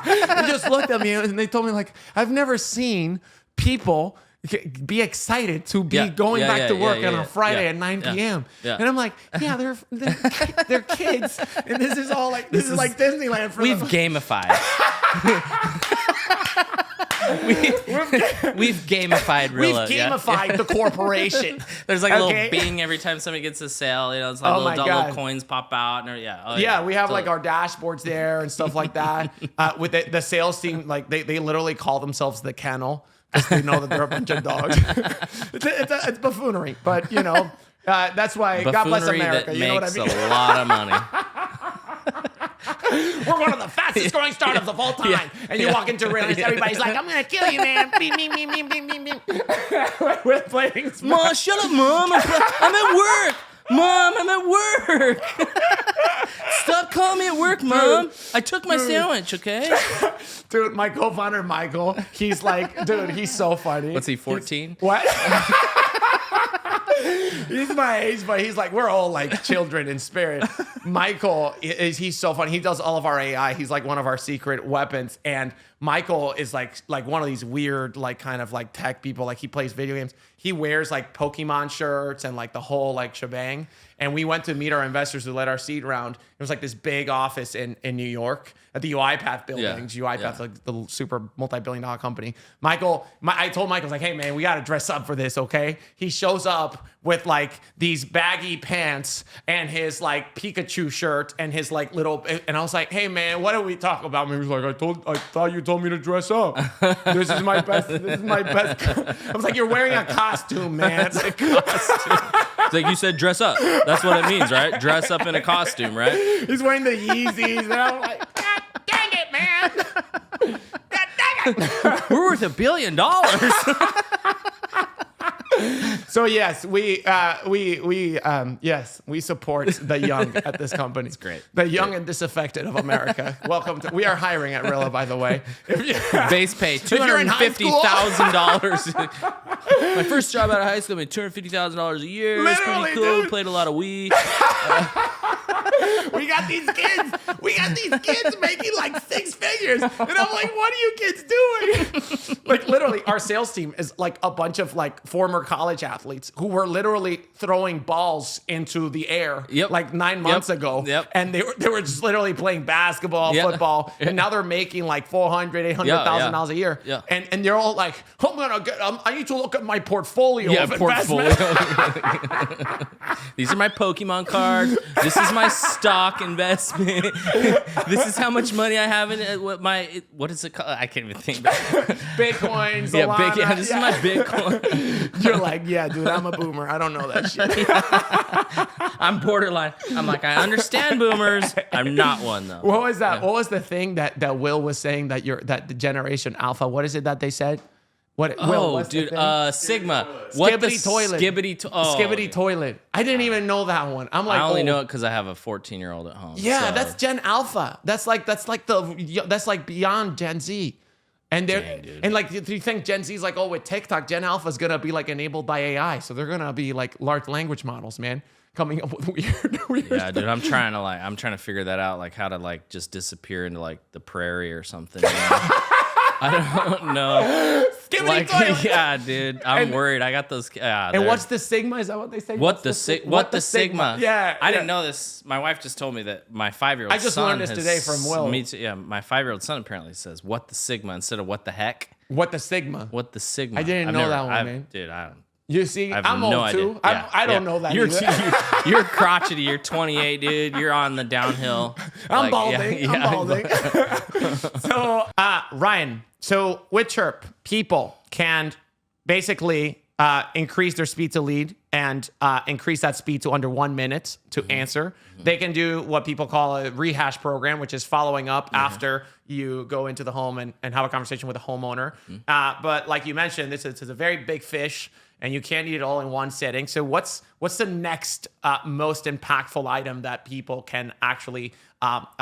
They just looked at me and they told me like, I've never seen people be excited to be going back to work on a Friday at 9 p.m. Yeah. And I'm like, yeah, they're kids. And this is all like, this is like Disneyland for We've them. Gamified. We've gamified RILLA. We've gamified the corporation. There's like a little bing every time somebody gets a sale. You know, it's like little coins pop out. And we have like our dashboards there and stuff like that. With the sales team, like they literally call themselves the kennel because they know that they're a bunch of dogs. It's buffoonery, but you know that's why. God bless America. That you know what I mean? Makes a lot of money. We're one of the fastest growing startups of all time. And you walk into RILLA, everybody's like, I'm going to kill you, man. Beep, beep, beep, beep, beep, beep, beep. We're playing Mom, shut up, Mom. I'm at work. Mom, I'm at work. Stop calling me at work, Mom. I took my sandwich, okay? Dude, my co-founder, Michael, he's like, dude, he's so funny. What's he, 14? What? He's my age, but he's like, we're all like children in spirit. Michael, he's so funny. He does all of our AI. He's like one of our secret weapons. And Michael is like one of these weird, like kind of like tech people. Like he plays video games. He wears like Pokemon shirts and like the whole like shebang. And we went to meet our investors who led our seed round. It was like this big office in New York at the UiPath buildings. UiPath's like the super multi-billion-dollar company. I told Michael, I was like, hey man, we got to dress up for this, okay? He shows up with like these baggy pants and his like Pikachu shirt and his like little, and I was like, hey man, what do we talk about? And he was like, I thought you told me to dress up. This is my best. I was like, you're wearing a costume, man. It's a costume. It's like you said, dress up. That's what it means, right? Dress up in a costume, right? He's wearing the Yeezys, and I'm like, God dang it, man! God dang it! We're worth $1 billion. So yes, we support the young at this company. It's great. The young and disaffected of America. Welcome to. We are hiring at RILLA, by the way. Base pay $250,000. My first job out of high school made $250,000 a year. It's pretty cool. Dude. Played a lot of Wii. We got these kids making like 6 figures. And I'm like, what are you kids doing? Like literally our sales team is like a bunch of like former college athletes who were literally throwing balls into the air like 9 months ago. And they were just literally playing basketball, football. And now they're making like $400,000, $800,000 a year. And they're all like, I need to look at my portfolio of investment. These are my Pokemon cards. This is my stock investment. This is how much money I have in what is it called? I can't even think. Bitcoins. This is my Bitcoin. You're like, yeah, dude, I'm a boomer. I don't know that shit. I'm borderline. I'm like, I understand boomers. I'm not one though. What was that? Yeah. What was the thing that Will was saying that the generation Alpha? What is it that they said? Sigma. Skibbity toilet. Skibbity toilet. I didn't even know that one. I'm like, I only know it because I have a 14-year-old at home. Yeah, so. that's Gen Alpha. That's like beyond Gen Z. And and like, do you think Gen Z is like, with TikTok, Gen Alpha is gonna be like enabled by AI, so they're gonna be like large language models, man, coming up with weird. Yeah, dude, I'm trying to figure that out, like how to like just disappear into like the prairie or something. You know? I don't know. Yeah, dude, I'm worried. I got those. And what's the Sigma? Is that what they say? What the Sigma? Yeah, I didn't know this. My wife just told me that my 5-year-old. I just learned this today from Will. Me too. Yeah, my 5-year-old son apparently says "what the Sigma" instead of "what the heck." What the Sigma? What the Sigma? I didn't know that one, man. Dude, I don't. You see, I'm no old too. Yeah, I don't know that. You're crotchety. You're 28, dude. You're on the downhill. I'm balding. I'm balding. So, Ryan. So with Chirp, people can basically increase their speed to lead and increase that speed to under 1 minute to answer. They can do what people call a rehash program, which is following up after you go into the home and have a conversation with a homeowner. But like you mentioned, this is a very big fish, and you can't eat it all in one sitting. So what's the next most impactful item that people can actually take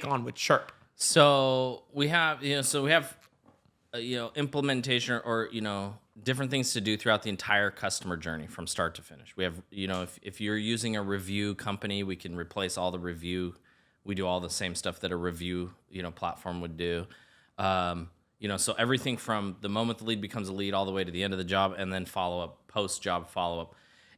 on with Chirp? So we have implementation or different things to do throughout the entire customer journey from start to finish. We have if you're using a review company, we can replace all the review. We do all the same stuff that a review platform would do. So everything from the moment the lead becomes a lead all the way to the end of the job, and then follow up, post job follow up.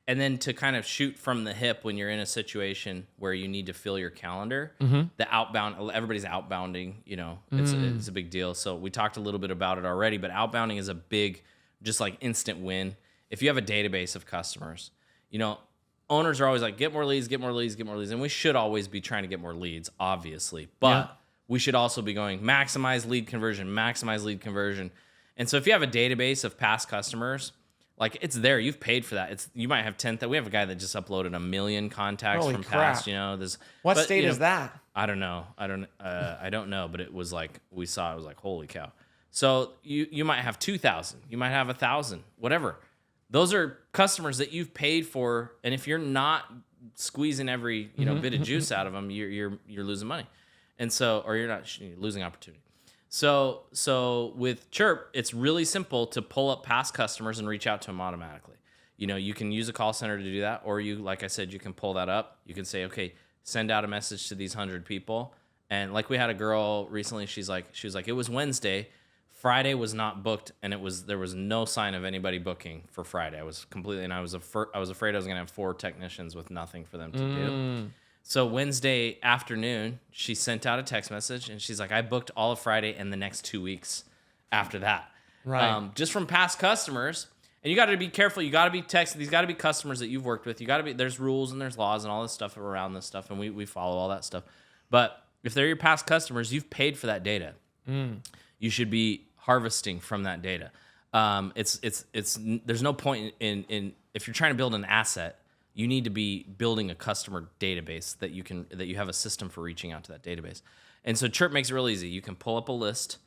And then to kind of shoot from the hip when you're in a situation where you need to fill your calendar, the outbound, everybody's outbounding, it's a big deal. So we talked a little bit about it already, but outbounding is a big, just like instant win. If you have a database of customers, owners are always like, get more leads, get more leads, get more leads. And we should always be trying to get more leads, obviously. But we should also be going maximize lead conversion. And so if you have a database of past customers, Like it's there. You've paid for that. You might have 10,000. We have a guy that just uploaded 1 million contacts Holy from crap. past. You know, what state is that? I don't know. I don't know. But it was like we saw. It was like holy cow. So you might have 2,000. You might have 1,000. Whatever. Those are customers that you've paid for, and if you're not squeezing every bit of juice out of them, you're losing money, and so or you're losing opportunity. So with Chirp, it's really simple to pull up past customers and reach out to them automatically. You can use a call center to do that, or like I said, you can pull that up. You can say, okay, send out a message to these 100 people. And like we had a girl recently, she was like, it was Wednesday, Friday was not booked, and there was no sign of anybody booking for Friday. I was afraid I was gonna have 4 technicians with nothing for them to do. So Wednesday afternoon, she sent out a text message, and she's like, I booked all of Friday and the next 2 weeks after that. Right. Just from past customers. And you got to be careful. You got to be texting. These got to be customers that you've worked with. There's rules and there's laws and all this stuff around this stuff, and we follow all that stuff. But if they're your past customers, you've paid for that data. You should be harvesting from that data. There's no point in if you're trying to build an asset, you need to be building a customer database that you have a system for reaching out to that database. And so Chirp makes it real easy. You can pull up a list.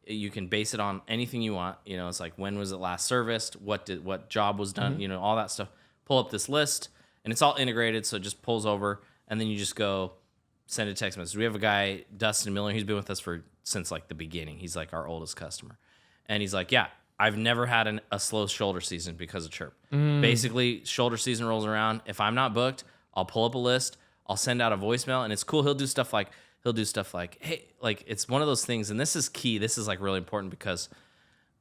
You can base it on anything you want. It's like, when was it last serviced? What job was done? All that stuff. Pull up this list, and it's all integrated, so it just pulls over, and then you just go send a text message. We have a guy, Dustin Miller. He's been with us since like the beginning. He's like our oldest customer, and he's like, yeah, I've never had a slow shoulder season because of Chirp. Basically, shoulder season rolls around. If I'm not booked, I'll pull up a list. I'll send out a voicemail, and it's cool. He'll do stuff like, hey, like it's one of those things, and this is key. This is like really important because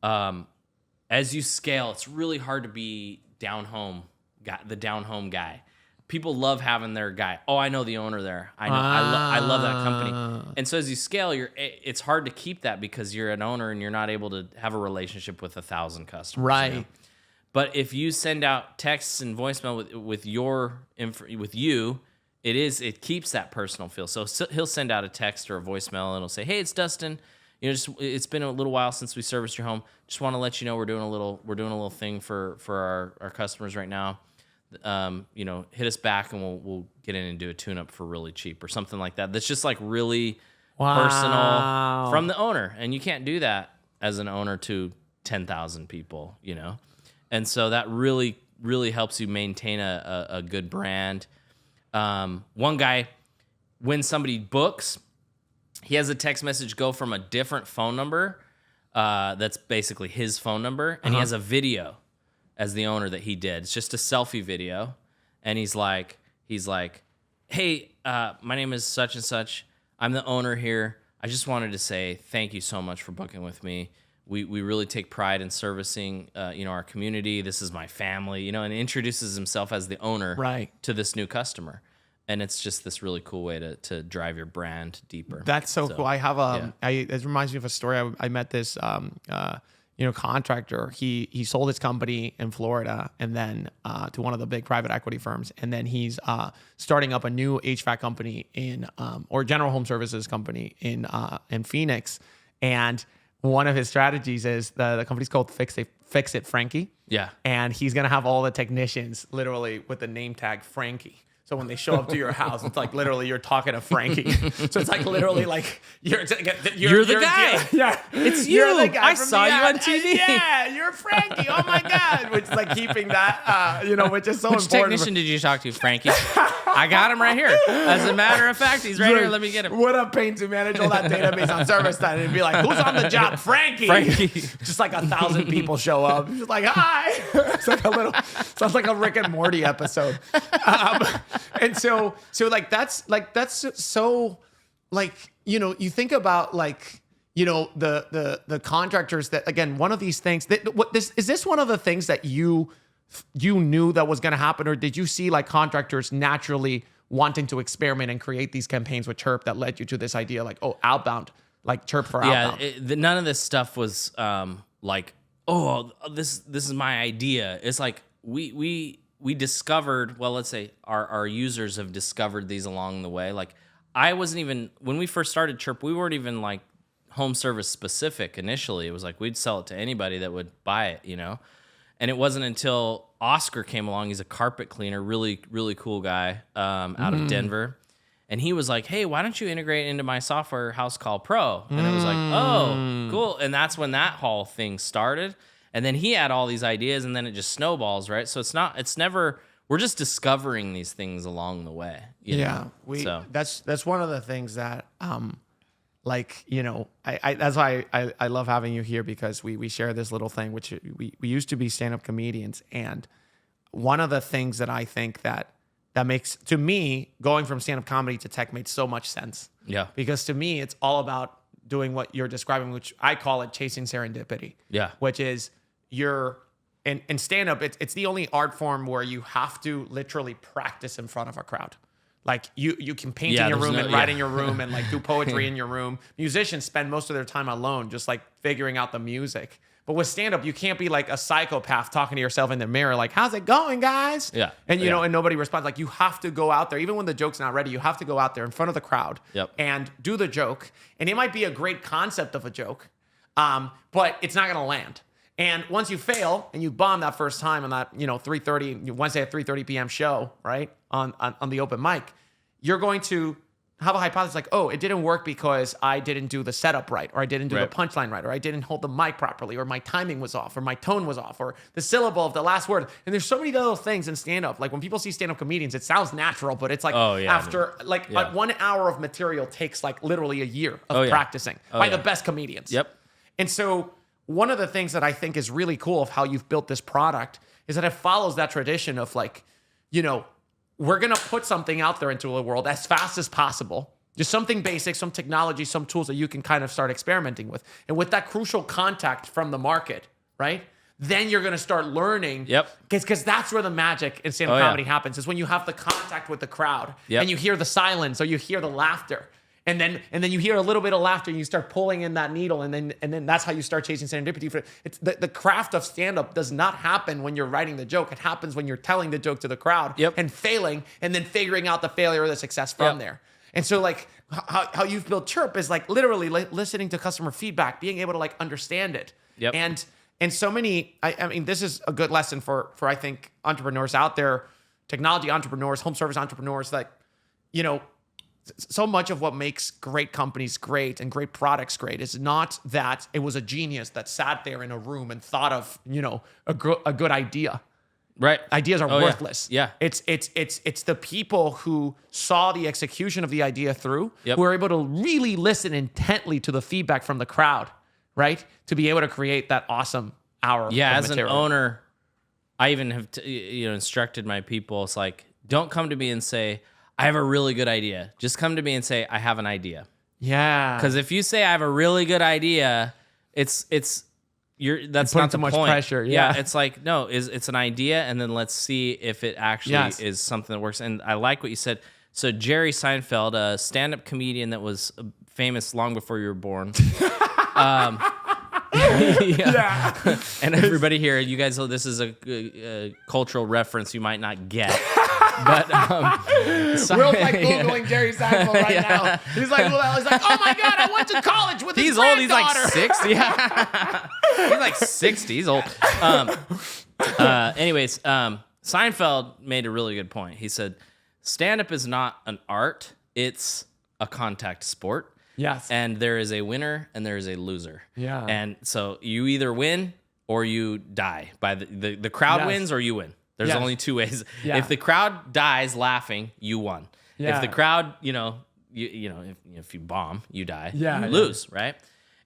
as you scale, it's really hard to be the down home guy. People love having their guy. Oh, I know the owner there. I know. I love that company. And so as you scale, it's hard to keep that because you're an owner and you're not able to have a relationship with 1,000 customers. Right. But if you send out texts and voicemail with you, it keeps that personal feel. So he'll send out a text or a voicemail and it'll say, "Hey, it's Dustin. It's been a little while since we serviced your home. Just want to let you know we're doing a little thing for our customers right now. Hit us back and we'll get in and do a tune-up for really cheap," or something like that. That's just like really personal from the owner, and you can't do that as an owner to 10,000 people, And so that really, really helps you maintain a good brand. One guy, when somebody books, he has a text message go from a different phone number that's basically his phone number, and he has a video as the owner that he did. It's just a selfie video, and he's like, "Hey, my name is such and such. I'm the owner here. I just wanted to say thank you so much for booking with me. We really take pride in servicing our community. This is my family," and he introduces himself as the owner to this new customer. And it's just this really cool way to drive your brand deeper. That's so cool. I have it reminds me of a story. I met this contractor. He sold his company in Florida and then to one of the big private equity firms, and then he's starting up a new HVAC company or general home services company in Phoenix. And one of his strategies is the company's called Fix It Frankie. Yeah. And he's gonna have all the technicians literally with the name tag Frankie. So when they show up to your house, it's like literally you're talking to Frankie. So it's like literally like you're the guy. Yeah, it's you. You're the guy I saw you on TV. Yeah, you're Frankie. Oh my God. Which is like keeping that, which is so important. Which technician did you talk to, Frankie? I got him right here. As a matter of fact, he's right here. Let me get him. What a pain to manage all that database on service time and be like, who's on the job? Frankie. Just like 1,000 people show up. Just like, hi. It's like sounds like a Rick and Morty episode. And so like that's so like, you think about like, the contractors that, again, one of these things is this one of the things that you knew that was going to happen, or did you see like contractors naturally wanting to experiment and create these campaigns with Chirp that led you to this idea like, oh, outbound, like Chirp for outbound? Yeah, none of this stuff was like, oh, this is my idea. It's like we discovered, well, let's say our users have discovered these along the way. Like I wasn't even, when we first started Chirp, we weren't even like home service specific initially. It was like we'd sell it to anybody that would buy it, And it wasn't until Oscar came along. He's a carpet cleaner, really, really cool guy out of Denver. And he was like, hey, why don't you integrate into my software house call Pro? And it was like, oh, cool. And that's when that whole thing started. And then he had all these ideas, and then it just snowballs, right? So it's never, we're just discovering these things along the way. You know? That's one of the things that, like, you know, that's why I love having you here, because we share this little thing, which we used to be stand-up comedians. And one of the things that I think that makes, to me, going from stand-up comedy to tech made so much sense. Yeah. Because to me, it's all about doing what you're describing, which I call it chasing serendipity. Yeah. Which is in stand-up, it's the only art form where you have to literally practice in front of a crowd. Like you can paint in your room and write in your room and like do poetry in your room. Musicians spend most of their time alone, just like figuring out the music. But with stand-up, you can't be like a psychopath talking to yourself in the mirror, like, how's it going, guys? Yeah. And you know, and nobody responds. Like, you have to go out there, even when the joke's not ready, you have to go out there in front of the crowd and do the joke. And it might be a great concept of a joke, but it's not gonna land. And once you fail and you bomb that first time on that, you know, Wednesday at 3:30 p.m. show, right, on the open mic, you're going to have a hypothesis like, oh, it didn't work because I didn't do the setup right, or I didn't do the punchline right, or I didn't hold the mic properly, or my timing was off, or my tone was off, or the syllable of the last word. And there's so many little things in stand-up. Like when people see stand-up comedians, it sounds natural, but it's like like 1 hour of material takes like literally a year of practicing by the best comedians. Yep. And so one of the things that I think is really cool of how you've built this product is that it follows that tradition of like, you know, we're going to put something out there into the world as fast as possible. Just something basic, some technology, some tools that you can kind of start experimenting with. And with that crucial contact from the market, right? Then you're going to start learning. Yep. Because that's where the magic in stand-up comedy happens, is when you have the contact with the crowd and you hear the silence or you hear the laughter. And then you hear a little bit of laughter and you start pulling in that needle, and then that's how you start chasing serendipity. It's the craft of stand-up does not happen when you're writing the joke. It happens when you're telling the joke to the crowd and failing, and then figuring out the failure or the success from there. And so like how you've built Chirp is like literally listening to customer feedback, being able to like understand it. Yep. And so many, I mean, this is a good lesson for I think entrepreneurs out there, technology entrepreneurs, home service entrepreneurs, like, you know, so much of what makes great companies great and great products great is not that it was a genius that sat there in a room and thought of, you know, a good idea. Right. Ideas are worthless. Yeah. It's the people who saw the execution of the idea through, who were able to really listen intently to the feedback from the crowd, right? To be able to create that awesome hour. Yeah. As material. An owner, I even have instructed my people. It's like, don't come to me and say, I have a really good idea. Just come to me and say, I have an idea. Yeah. Because if you say I have a really good idea, that's not too much pressure. Yeah. It's like, no, it's an idea, and then let's see if it actually is something that works. And I like what you said. So Jerry Seinfeld, a stand-up comedian that was famous long before you were born. And everybody here, you guys, this is a cultural reference you might not get. But Will's like Googling Jerry Seinfeld right now. He's like, oh my God, I went to college with his granddaughter. He's old. He's like 60. Yeah. He's like 60. He's old. Anyways, Seinfeld made a really good point. He said, stand-up is not an art. It's a contact sport. Yes. And there is a winner and there is a loser. Yeah. And so you either win or you die. By the crowd wins or you win. There's only two ways. Yeah. If the crowd dies laughing, you won. Yeah. If the crowd, if you bomb, you die. Yeah, you lose, right?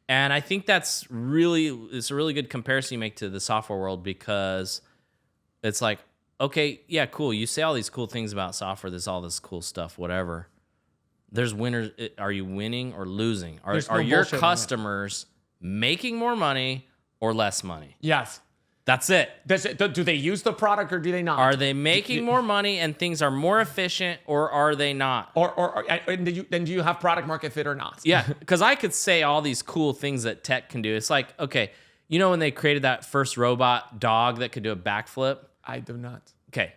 And I think it's a really good comparison you make to the software world, because it's like, okay, yeah, cool. You say all these cool things about software. There's all this cool stuff, whatever. There's winners. Are you winning or losing? Are your customers making more money or less money? Yes. That's it. Do they use the product or do they not? Are they making more money and things are more efficient, or are they not? And do you have product market fit or not? Yeah, because I could say all these cool things that tech can do. It's like, okay, you know when they created that first robot dog that could do a backflip? I do not. Okay.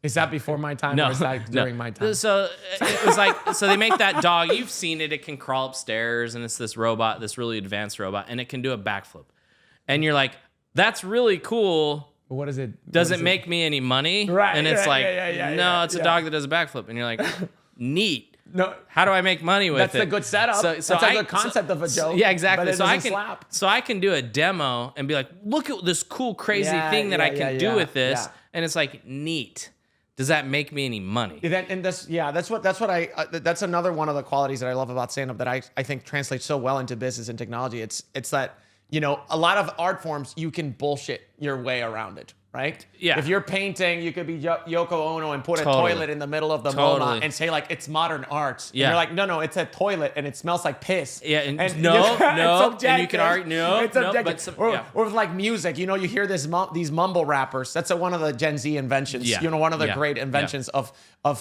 Is that before my time or is that during my time? So it was like, so they make that dog. You've seen it. It can crawl upstairs, and it's this robot, this really advanced robot, and it can do a backflip. And you're like, that's really cool. What is it? Does it make me any money? Right. And it's yeah, it's a dog that does a backflip. And you're like, neat. No. How do I make money with it? That's a good setup. That's a good concept of a joke. Yeah, exactly. But it doesn't slap. So I can do a demo and be like, look at this cool, crazy thing that I can do with this. Yeah. And it's like, neat. Does that make me any money? That's another one of the qualities that I love about stand-up that I think translates so well into business and technology. It's that, you know, a lot of art forms, you can bullshit your way around it, right? Yeah. If you're painting, you could be Yoko Ono and put a toilet in the middle of the MoMA and say like, it's modern art. Yeah. And you're like, no, it's a toilet and it smells like piss. Yeah, and no, it's and you can argue, it's objective. Or with like music, you know, you hear these mumble rappers. That's one of the Gen Z inventions. Yeah. You know, one of the great inventions of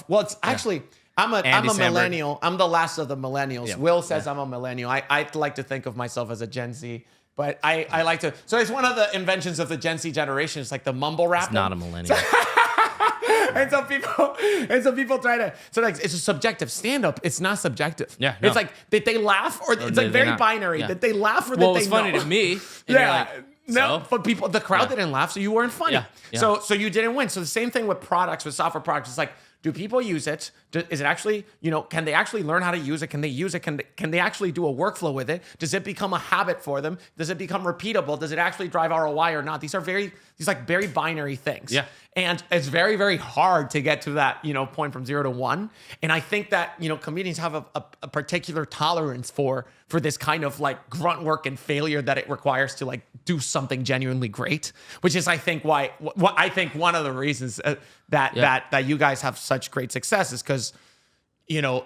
well, it's actually. I'm a millennial. I'm the last of the millennials. Yeah. Will says I'm a millennial. I like to think of myself as a Gen Z. But I like to, so it's one of the inventions of the Gen Z generation. It's like the mumble rap. It's not a millennial. and so people try to, so like it's a subjective stand-up. It's not subjective. Yeah, no. It's like, did they laugh or it's like very binary. Yeah. Did they laugh or did well, they it's funny know? to me. And yeah. You're like, no, but the crowd didn't laugh, so you weren't funny. Yeah. Yeah. So you didn't win. So the same thing with products, with software products. It's like, do people use it? Is it actually, you know, can they actually learn how to use it? Can they use it? Can they actually do a workflow with it? Does it become a habit for them? Does it become repeatable? Does it actually drive ROI or not? These are very binary things. Yeah. And it's very, very hard to get to that, you know, point from 0 to 1. And I think that, you know, comedians have a particular tolerance for this kind of like grunt work and failure that it requires to like do something genuinely great, which is, I think, why I think one of the reasons that you guys have such great success is because, you know,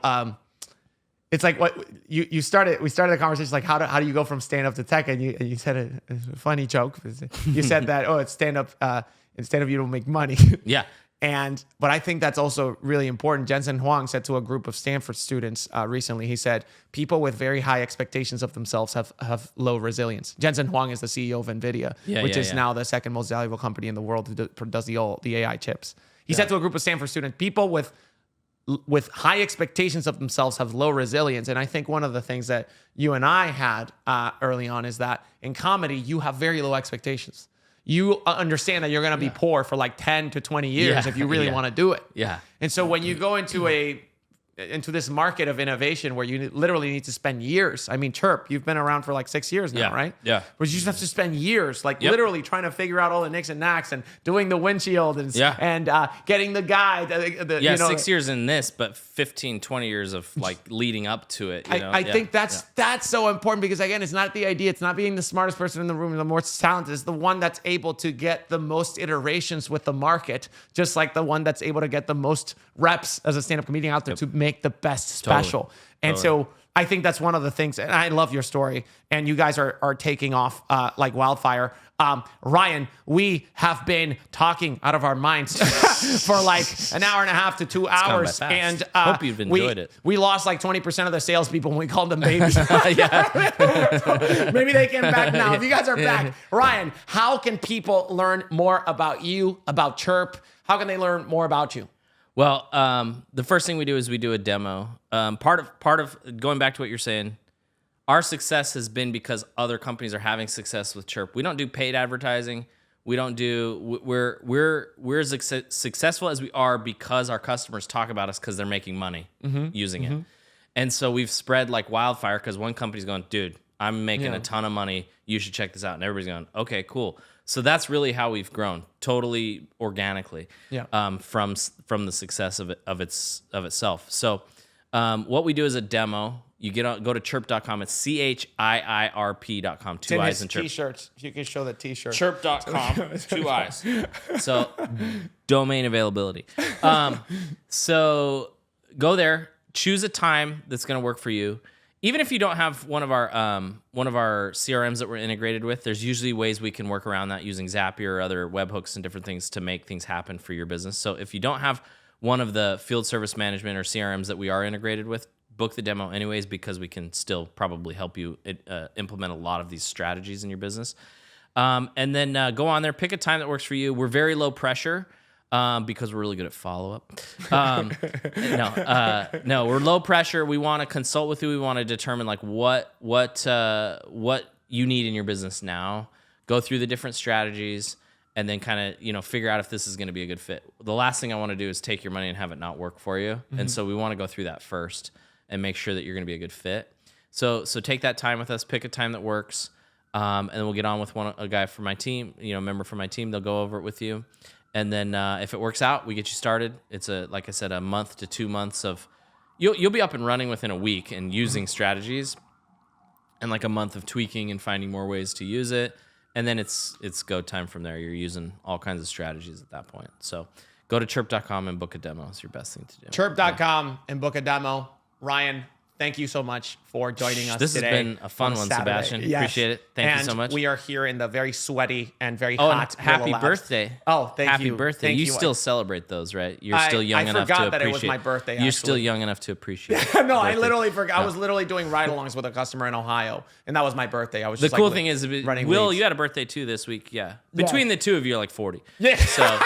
it's like what we started the conversation like, how do you go from stand up to tech? And you said a funny joke. You said that, it's stand up, instead of you don't make money. Yeah. But I think that's also really important. Jensen Huang said to a group of Stanford students recently, he said, people with very high expectations of themselves have low resilience. Jensen Huang is the CEO of NVIDIA, which is now the second most valuable company in the world who does the AI chips. He said to a group of Stanford students, people with high expectations of themselves have low resilience. And I think one of the things that you and I had early on is that in comedy, you have very low expectations. You understand that you're going to be poor for like 10 to 20 years if you really want to do it. Yeah. And so when you go into this market of innovation where you literally need to spend years. I mean, Chirp, you've been around for like 6 years now, right? Yeah. Where you just have to spend years, like literally trying to figure out all the nicks and knacks and doing the windshield and getting the guy. 6 years in this, but 15, 20 years of like leading up to it. I think that's so important because, again, it's not the idea. It's not being the smartest person in the room, the most talented. It's the one that's able to get the most iterations with the market, just like the one that's able to get the most reps as a stand-up comedian out there to make the best special. Totally. And so I think that's one of the things, and I love your story, and you guys are taking off like wildfire. Ryan, we have been talking out of our minds for like an hour and a half to 2 hours. And hope you've enjoyed it. We lost like 20% of the salespeople when we called them babies. So maybe they came back now. If you guys are back, Ryan, how can people learn more about you, about Chirp? How can they learn more about you? Well, the first thing we do is we do a demo. Part of going back to what you're saying, our success has been because other companies are having success with Chirp. We don't do paid advertising. We don't do. We're as successful as we are because our customers talk about us because they're making money using it, and so we've spread like wildfire because one company's going, dude, I'm making a ton of money. You should check this out, and everybody's going, okay, cool. So that's really how we've grown, totally organically, from the success of itself. So what we do is a demo. You go to chirp.com. It's CHIIRP.com. Two I's in Chirp. T-shirts. You can show the T-shirt. Chirp.com. 2 I's. So domain availability. So go there. Choose a time that's going to work for you. Even if you don't have one of our CRMs that we're integrated with, there's usually ways we can work around that using Zapier or other webhooks and different things to make things happen for your business. So if you don't have one of the field service management or CRMs that we are integrated with, book the demo anyways because we can still probably help you implement a lot of these strategies in your business. And then go on there, pick a time that works for you. We're very low pressure. Because we're really good at follow-up. No, we're low pressure. We want to consult with you. We want to determine like what you need in your business now. go through the different strategies, and then kind of, figure out if this is going to be a good fit. The last thing I want to do is take your money and have it not work for you. Mm-hmm. And so we want to go through that first and make sure that you're going to be a good fit. So take that time with us, pick a time that works, and then we'll get on with a guy from my team, member from my team. They'll go over it with you. And then if it works out, we get you started. It's like I said, a month to 2 months of, you'll be up and running within a week and using strategies, and like a month of tweaking and finding more ways to use it. And then it's go time from there. You're using all kinds of strategies at that point. So go to chirp.com and book a demo. It's your best thing to do. Chirp.com and book a demo. Ryan, thank you so much for joining us this today. This has been a fun one, Saturday. Sebastian. Yes. Appreciate it. Thank you so much. We are here in the very sweaty and very hot happy RILLA birthday. Labs. Oh, thank you. Happy birthday. Thank you still celebrate those, right? You're still young enough to appreciate. I forgot that it was my birthday, You're still young enough to appreciate No, I literally forgot. I was literally doing ride-alongs with a customer in Ohio, and that was my birthday. I was just the cool thing is, Will, you had a birthday too this week. Yeah. Between the two of you, you're like 40. Yeah. So...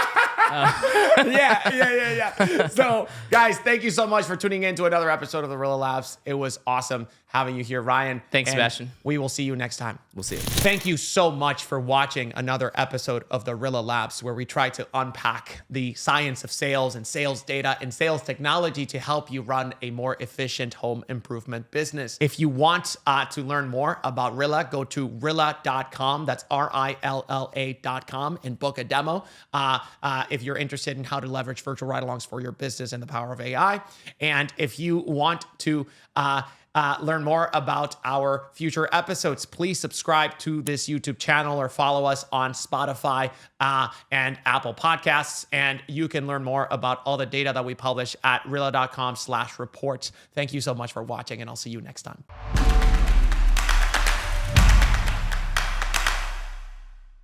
yeah. So, guys, thank you so much for tuning in to another episode of the RILLA Labs. It was awesome having you here, Ryan. Thanks, Sebastian. We will see you next time. We'll see you. Thank you so much for watching another episode of the RILLA Labs, where we try to unpack the science of sales and sales data and sales technology to help you run a more efficient home improvement business. If you want to learn more about RILLA, go to RILLA.com. That's RILLA.com and book a demo. If you're interested in how to leverage virtual ride-alongs for your business and the power of AI. And if you want to learn more about our future episodes, please subscribe to this YouTube channel or follow us on Spotify and Apple Podcasts. And you can learn more about all the data that we publish at RILLA.com/reports. Thank you so much for watching, and I'll see you next time.